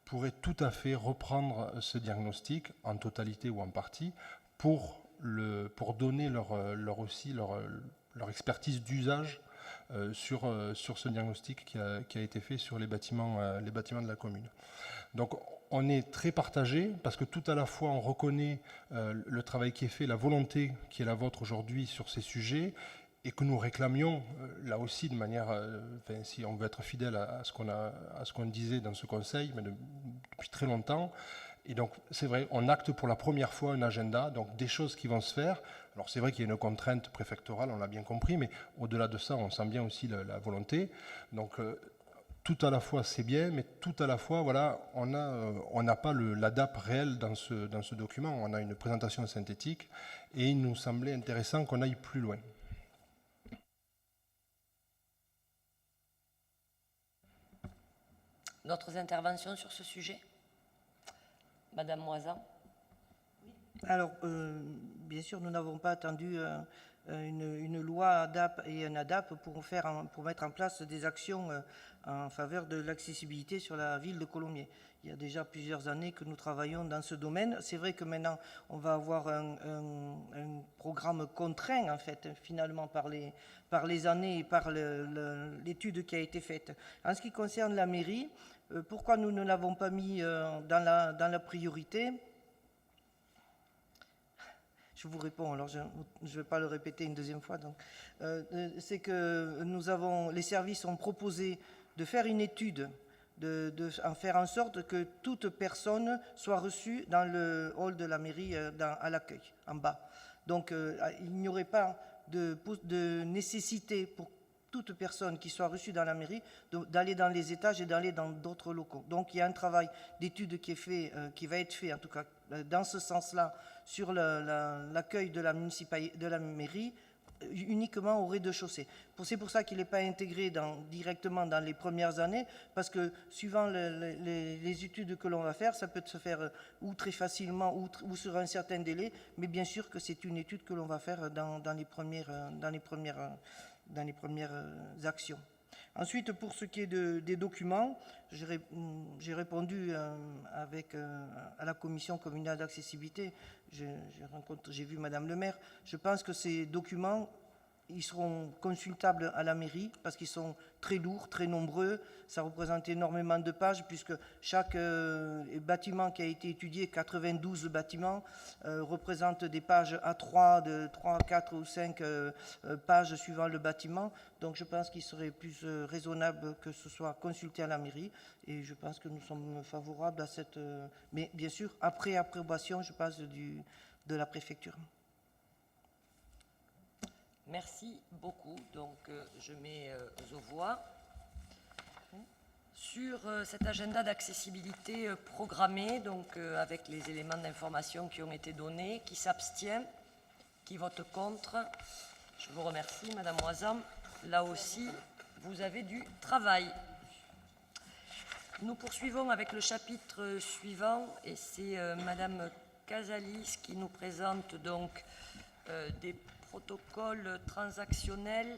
H: pourraient tout à fait reprendre ce diagnostic, en totalité ou en partie, pour donner leur expertise d'usage sur ce diagnostic qui a été fait sur les bâtiments de la commune. Donc on est très partagé, parce que tout à la fois on reconnaît le travail qui est fait, la volonté qui est la vôtre aujourd'hui sur ces sujets, et que nous réclamions là aussi de manière, si on veut être fidèle à ce qu'on disait dans ce conseil, mais depuis très longtemps. Et donc c'est vrai, on acte pour la première fois un agenda, donc des choses qui vont se faire. Alors c'est vrai qu'il y a une contrainte préfectorale, on l'a bien compris, mais au-delà de ça, on sent bien aussi la volonté. Donc tout à la fois c'est bien, mais tout à la fois, voilà, on n'a pas l'ADAP réel dans ce document. On a une présentation synthétique, et il nous semblait intéressant qu'on aille plus loin.
A: D'autres interventions sur ce sujet? Madame Moisin.
L: Alors, bien sûr, nous n'avons pas attendu une loi ADAP et un ADAP pour mettre en place des actions en faveur de l'accessibilité sur la ville de Colomiers. Il y a déjà plusieurs années que nous travaillons dans ce domaine. C'est vrai que maintenant, on va avoir un programme contraint, en fait, finalement, par les années et par l'étude qui a été faite. En ce qui concerne la mairie, pourquoi nous ne l'avons pas mis dans la priorité ? Je vous réponds, alors je ne vais pas le répéter une deuxième fois. C'est que les services ont proposé de faire une étude, en faire en sorte que toute personne soit reçue dans le hall de la mairie à l'accueil, en bas. Donc il n'y aurait pas de nécessité pour toute personne qui soit reçue dans la mairie d'aller dans les étages et d'aller dans d'autres locaux. Donc il y a un travail d'étude qui va être fait, en tout cas dans ce sens-là, sur l'accueil de la mairie, uniquement au rez-de-chaussée. C'est pour ça qu'il n'est pas intégré directement dans les premières années, parce que suivant les études que l'on va faire, ça peut se faire ou très facilement ou sur un certain délai, mais bien sûr que c'est une étude que l'on va faire dans les premières actions. Ensuite, pour ce qui est des documents, j'ai répondu à la commission communale d'accessibilité. J'ai vu Madame le maire. Je pense que ces documents, ils seront consultables à la mairie parce qu'ils sont très lourds, très nombreux. Ça représente énormément de pages puisque chaque bâtiment qui a été étudié, 92 bâtiments, représente des pages A3 de 3, 4 ou 5 pages suivant le bâtiment. Donc je pense qu'il serait plus raisonnable que ce soit consulté à la mairie et je pense que nous sommes favorables à cette... mais bien sûr, après approbation, je pense, de la préfecture.
A: Merci beaucoup. Donc, je mets aux voix. Sur cet agenda d'accessibilité programmé, donc avec les éléments d'information qui ont été donnés, qui s'abstient, qui vote contre. Je vous remercie, Madame Oisam. Là aussi, vous avez du travail. Nous poursuivons avec le chapitre suivant, et c'est Madame Casalis qui nous présente donc des protocoles transactionnels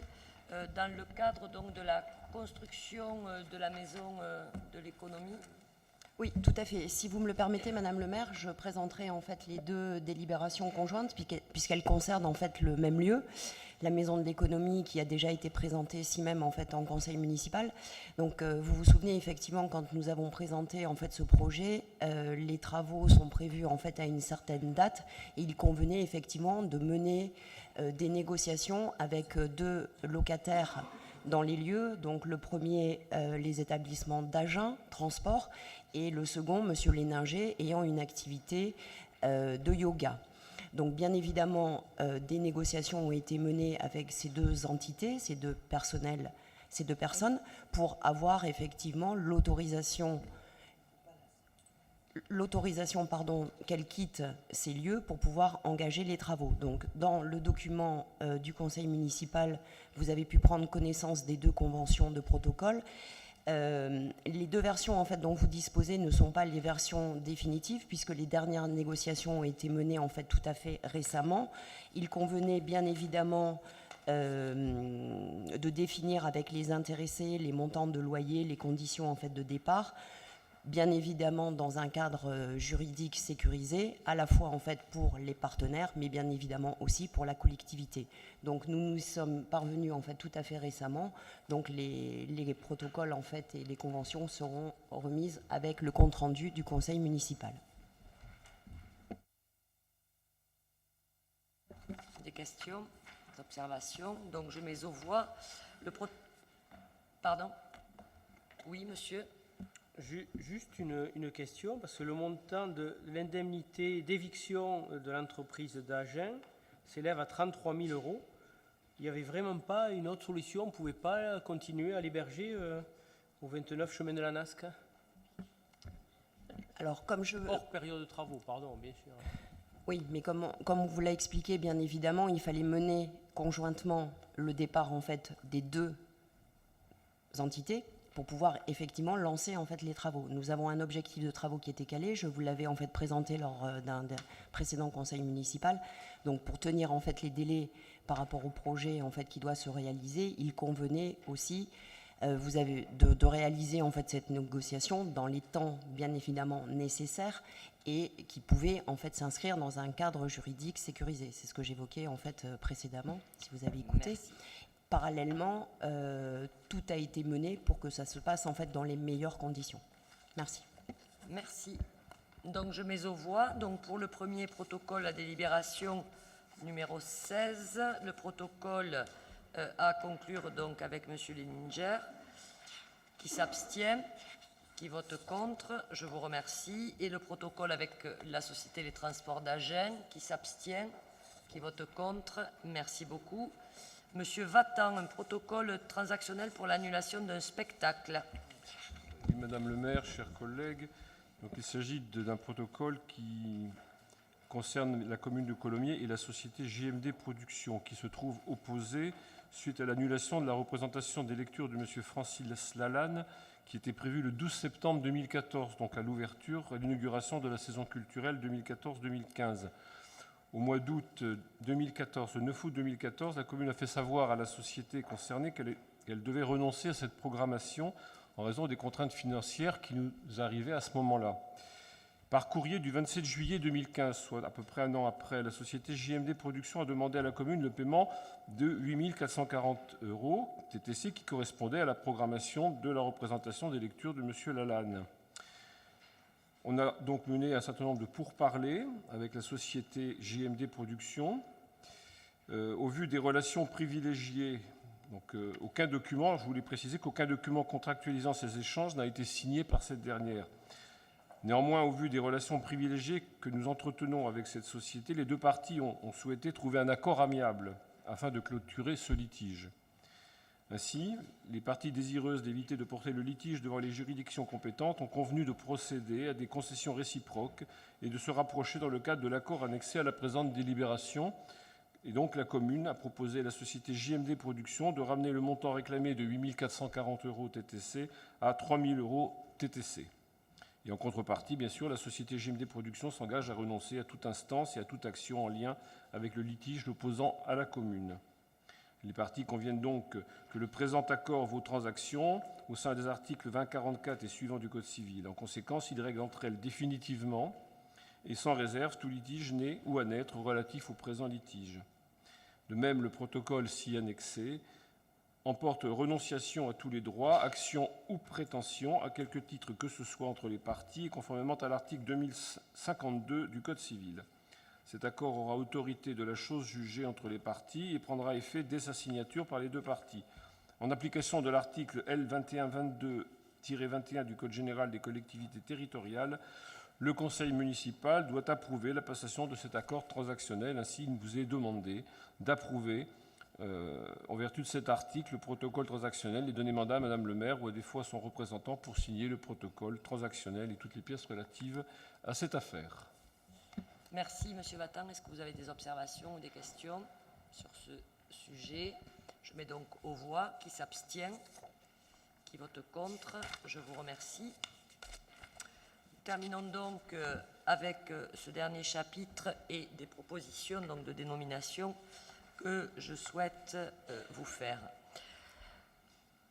A: dans le cadre donc de la construction de la maison de l'économie.
M: Oui, tout à fait. Si vous me le permettez, Madame le maire, je présenterai en fait les deux délibérations conjointes puisqu'elles concernent en fait le même lieu, la maison de l'économie qui a déjà été présentée ici même en fait en conseil municipal. Donc vous vous souvenez effectivement quand nous avons présenté en fait ce projet, les travaux sont prévus en fait à une certaine date et il convenait effectivement de mener des négociations avec deux locataires dans les lieux, donc le premier, les établissements d'Agen, transport, et le second, Monsieur Léninger, ayant une activité de yoga. Donc bien évidemment, des négociations ont été menées avec ces deux entités, ces deux personnes, pour avoir effectivement l'autorisation qu'elle quitte ces lieux pour pouvoir engager les travaux. Donc, dans le document du conseil municipal, vous avez pu prendre connaissance des deux conventions de protocole. Les deux versions en fait, dont vous disposez ne sont pas les versions définitives puisque les dernières négociations ont été menées en fait, tout à fait récemment. Il convenait bien évidemment de définir avec les intéressés les montants de loyer, les conditions en fait, de départ, bien évidemment dans un cadre juridique sécurisé, à la fois en fait pour les partenaires, mais bien évidemment aussi pour la collectivité. Donc nous sommes parvenus en fait tout à fait récemment. Donc les protocoles en fait et les conventions seront remises avec le compte rendu du conseil municipal.
A: Des questions, des observations. Donc je mets aux voix Pardon ? Oui, monsieur.
E: Juste une question, parce que le montant de l'indemnité d'éviction de l'entreprise d'Agen s'élève à 33 000 €. Il n'y avait vraiment pas une autre solution? On ne pouvait pas continuer à l'héberger au 29 chemin de la Nasque?
M: Alors,
E: hors période de travaux, pardon, bien sûr.
M: Oui, mais comme on vous l'a expliqué, bien évidemment, il fallait mener conjointement le départ en fait, des deux entités, pour pouvoir effectivement lancer en fait les travaux. Nous avons un objectif de travaux qui était calé, je vous l'avais en fait présenté lors d'un précédent conseil municipal. Donc pour tenir en fait les délais par rapport au projet en fait qui doit se réaliser, il convenait aussi de réaliser en fait cette négociation dans les temps bien évidemment nécessaires et qui pouvait en fait s'inscrire dans un cadre juridique sécurisé. C'est ce que j'évoquais en fait précédemment, si vous avez écouté.
A: Merci.
M: Parallèlement, tout a été mené pour que ça se passe en fait dans les meilleures conditions. Merci.
A: Merci. Donc je mets aux voix. Donc pour le premier protocole à délibération numéro 16, le protocole à conclure donc avec M. Leininger, qui s'abstient, qui vote contre, je vous remercie. Et le protocole avec la Société des Transports d'Agen, qui s'abstient, qui vote contre, merci beaucoup. Monsieur Vatan, un protocole transactionnel pour l'annulation d'un spectacle.
N: Oui, Madame le maire, chers collègues, donc il s'agit d'un protocole qui concerne la commune de Colomiers et la société JMD Productions, qui se trouve opposée suite à l'annulation de la représentation des lectures de M. Francis Lalanne, qui était prévue le 12 septembre 2014, donc à l'inauguration de la saison culturelle 2014-2015. Au mois d'août 2014, le 9 août 2014, la commune a fait savoir à la société concernée qu'elle devait renoncer à cette programmation en raison des contraintes financières qui nous arrivaient à ce moment-là. Par courrier du 27 juillet 2015, soit à peu près un an après, la société JMD Productions a demandé à la commune le paiement de 8 440 € TTC qui correspondait à la programmation de la représentation des lectures de M. Lalanne. On a donc mené un certain nombre de pourparlers avec la société JMD Productions. Au vu des relations privilégiées, donc aucun document, je voulais préciser qu'aucun document contractualisant ces échanges n'a été signé par cette dernière. Néanmoins, au vu des relations privilégiées que nous entretenons avec cette société, les deux parties ont souhaité trouver un accord amiable afin de clôturer ce litige. Ainsi, les parties désireuses d'éviter de porter le litige devant les juridictions compétentes ont convenu de procéder à des concessions réciproques et de se rapprocher dans le cadre de l'accord annexé à la présente délibération. Et donc la commune a proposé à la société JMD Productions de ramener le montant réclamé de 8 440 € TTC à 3 000 € TTC. Et en contrepartie, bien sûr, la société JMD Productions s'engage à renoncer à toute instance et à toute action en lien avec le litige l'opposant à la commune. Les parties conviennent donc que le présent accord vaut transaction au sein des articles 2044 et suivants du Code civil. En conséquence, il règle entre elles définitivement et sans réserve tout litige né ou à naître relatif au présent litige. De même, le protocole si annexé emporte renonciation à tous les droits, actions ou prétentions, à quelque titre que ce soit entre les parties, et conformément à l'article 2052 du Code civil. Cet accord aura autorité de la chose jugée entre les parties et prendra effet dès sa signature par les deux parties. En application de l'article L2122-21 du Code général des collectivités territoriales, le Conseil municipal doit approuver la passation de cet accord transactionnel. Ainsi, il vous est demandé d'approuver en vertu de cet article, le protocole transactionnel et donner mandat à Madame le maire ou à défaut à son représentant pour signer le protocole transactionnel et toutes les pièces relatives à cette affaire.
A: Merci, Monsieur Vatan. Est-ce que vous avez des observations ou des questions sur ce sujet? Je mets donc aux voix. Qui s'abstient? Qui vote contre? Je vous remercie. Terminons donc avec ce dernier chapitre et des propositions donc, de dénomination que je souhaite vous faire.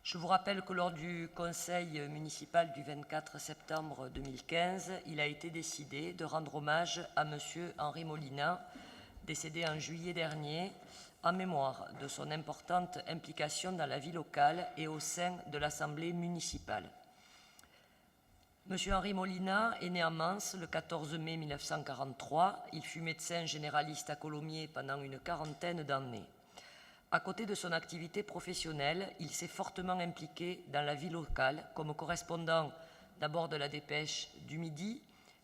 A: Je vous rappelle que lors du conseil municipal du 24 septembre 2015, il a été décidé de rendre hommage à M. Henri Molina, décédé en juillet dernier, en mémoire de son importante implication dans la vie locale et au sein de l'Assemblée municipale. M. Henri Molina est né à Mans le 14 mai 1943. Il fut médecin généraliste à Colomiers pendant une quarantaine d'années. À côté de son activité professionnelle, il s'est fortement impliqué dans la vie locale comme correspondant d'abord de la Dépêche du Midi,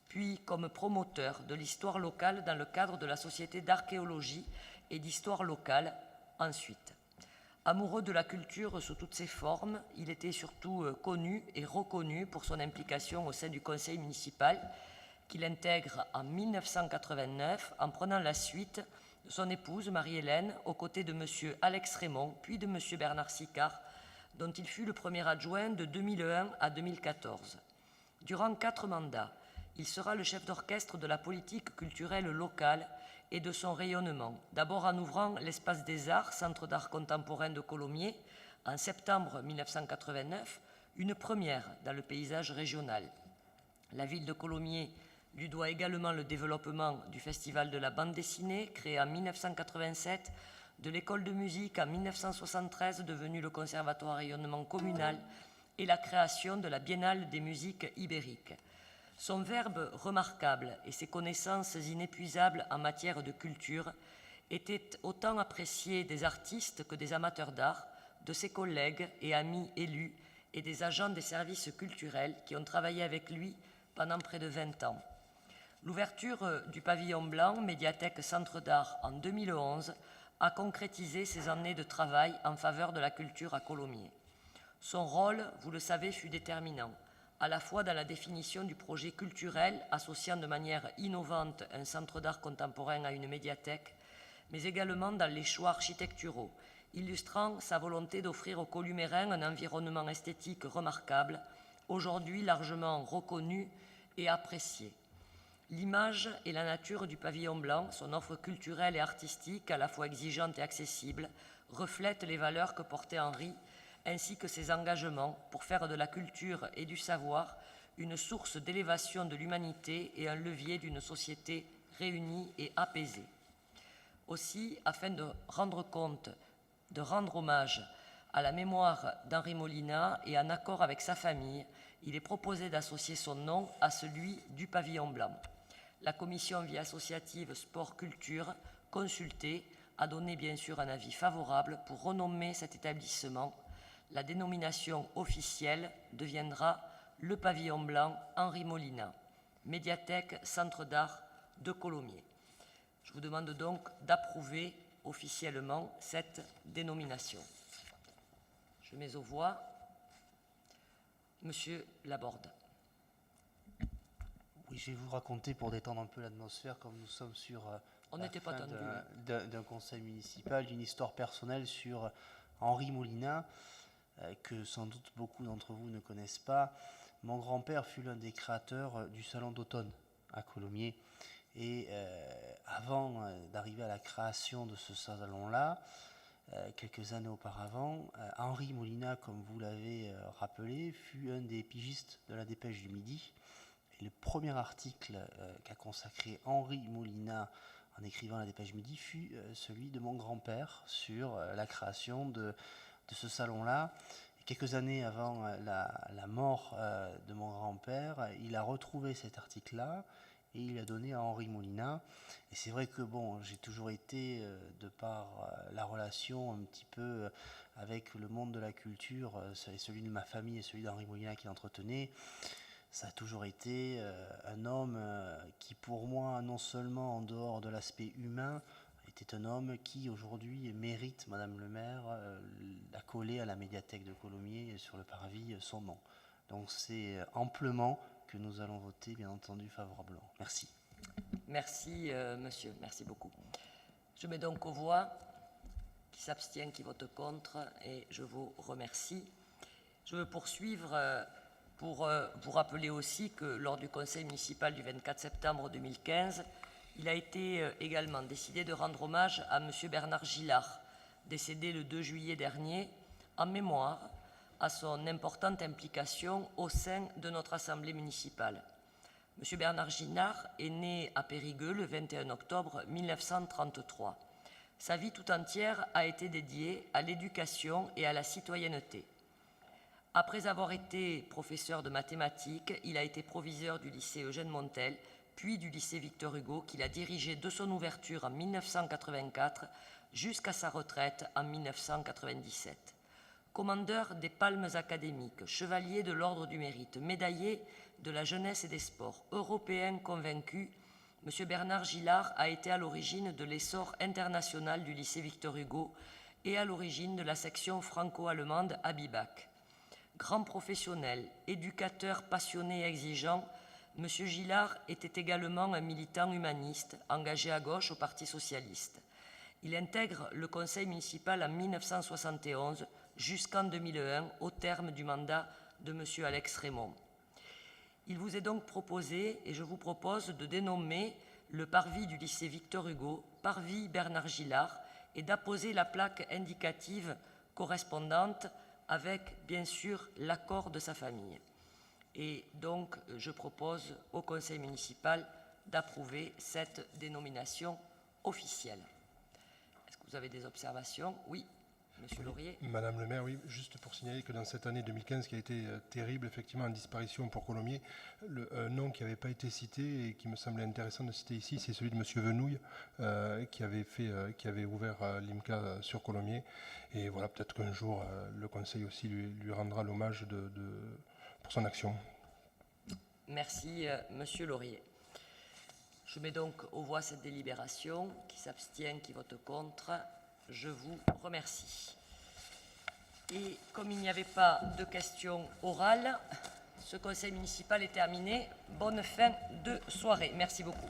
A: puis comme promoteur de l'histoire locale dans le cadre de la Société d'archéologie et d'histoire locale ensuite. Amoureux de la culture sous toutes ses formes, il était surtout connu et reconnu pour son implication au sein du conseil municipal qu'il intègre en 1989 en prenant la suite de son épouse Marie-Hélène aux côtés de M. Alex Raymond puis de M. Bernard Sicard dont il fut le premier adjoint de 2001 à 2014. Durant 4 mandats, il sera le chef d'orchestre de la politique culturelle locale et de son rayonnement, d'abord en ouvrant l'Espace des Arts, centre d'art contemporain de Colomiers, en septembre 1989, une première dans le paysage régional. La ville de Colomiers lui doit également le développement du Festival de la bande dessinée, créé en 1987, de l'école de musique en 1973, devenu le Conservatoire à rayonnement communal, et la création de la Biennale des musiques ibériques. Son verbe remarquable et ses connaissances inépuisables en matière de culture étaient autant appréciés des artistes que des amateurs d'art, de ses collègues et amis élus et des agents des services culturels qui ont travaillé avec lui pendant près de 20 ans. L'ouverture du pavillon blanc, médiathèque Centre d'Art en 2011, a concrétisé ses années de travail en faveur de la culture à Colomiers. Son rôle, vous le savez, fut déterminant, à la fois dans la définition du projet culturel associant de manière innovante un centre d'art contemporain à une médiathèque, mais également dans les choix architecturaux, illustrant sa volonté d'offrir aux Columériens un environnement esthétique remarquable, aujourd'hui largement reconnu et apprécié. L'image et la nature du pavillon blanc, son offre culturelle et artistique, à la fois exigeante et accessible, reflètent les valeurs que portait Henri, ainsi que ses engagements pour faire de la culture et du savoir une source d'élévation de l'humanité et un levier d'une société réunie et apaisée. Aussi, afin de rendre hommage à la mémoire d'Henri Molina et en accord avec sa famille, il est proposé d'associer son nom à celui du pavillon blanc. La commission vie associative sport-culture, consultée, a donné bien sûr un avis favorable pour renommer cet établissement. La dénomination officielle deviendra le pavillon blanc Henri Molina, médiathèque Centre d'Art de Colomiers. Je vous demande donc d'approuver officiellement cette dénomination. Je mets aux voix Monsieur Laborde.
D: Oui, je vais vous raconter, pour détendre un peu l'atmosphère, comme nous sommes sur
A: On n'était pas tendu.
D: d'un conseil municipal, d'une histoire personnelle sur Henri Molina, que sans doute beaucoup d'entre vous ne connaissent pas. Mon grand-père fut l'un des créateurs du salon d'automne à Colomiers. Et avant d'arriver à la création de ce salon-là, quelques années auparavant, Henri Molina, comme vous l'avez rappelé, fut un des pigistes de la Dépêche du Midi. Et le premier article qu'a consacré Henri Molina en écrivant la Dépêche du Midi fut celui de mon grand-père sur la création de ce salon-là. Et quelques années avant la mort de mon grand-père, il a retrouvé cet article-là et il a donné à Henri Molina. Et c'est vrai que bon, j'ai toujours été, de par la relation un petit peu avec le monde de la culture, celui de ma famille et celui d'Henri Molina qui l'entretenait, ça a toujours été un homme qui, pour moi, non seulement en dehors de l'aspect humain, était un homme qui, aujourd'hui, mérite, Madame le maire, d'accoler à la médiathèque de Colomiers sur le parvis son nom. Donc c'est amplement que nous allons voter, bien entendu, favorablement. Merci.
A: Merci, monsieur. Merci beaucoup. Je mets donc aux voix. Qui s'abstient, qui vote contre, et je vous remercie. Je veux poursuivre pour vous rappeler aussi que lors du conseil municipal du 24 septembre 2015, il a été également décidé de rendre hommage à M. Bernard Gillard, décédé le 2 juillet dernier, en mémoire à son importante implication au sein de notre assemblée municipale. M. Bernard Gillard est né à Périgueux le 21 octobre 1933. Sa vie tout entière a été dédiée à l'éducation et à la citoyenneté. Après avoir été professeur de mathématiques, il a été proviseur du lycée Eugène Montel, puis du lycée Victor Hugo, qu'il a dirigé de son ouverture en 1984 jusqu'à sa retraite en 1997. Commandeur des Palmes académiques, chevalier de l'Ordre du Mérite, médaillé de la jeunesse et des sports, européen convaincu, M. Bernard Gillard a été à l'origine de l'essor international du lycée Victor Hugo et à l'origine de la section franco-allemande à Bibac. Grand professionnel, éducateur passionné et exigeant, M. Gillard était également un militant humaniste engagé à gauche au Parti socialiste. Il intègre le conseil municipal en 1971, jusqu'en 2001, au terme du mandat de M. Alex Raymond. Il vous est donc proposé, et je vous propose, de dénommer le parvis du lycée Victor Hugo parvis Bernard Gillard et d'apposer la plaque indicative correspondante avec, bien sûr, l'accord de sa famille. Et donc, je propose au conseil municipal d'approuver cette dénomination officielle. Est-ce que vous avez des observations? Oui, Monsieur Laurier.
H: Madame le maire, oui, juste pour signaler que dans cette année 2015 qui a été terrible, effectivement, en disparition pour Colomiers, un nom qui n'avait pas été cité et qui me semblait intéressant de citer ici, c'est celui de Monsieur Venouille, qui avait ouvert l'IMCA sur Colomiers. Et voilà, peut-être qu'un jour, le conseil aussi lui rendra l'hommage pour son action.
A: Merci, Monsieur Laurier. Je mets donc aux voix cette délibération. Qui s'abstient, qui vote contre? Je vous remercie. Et comme il n'y avait pas de questions orales, ce conseil municipal est terminé. Bonne fin de soirée. Merci beaucoup.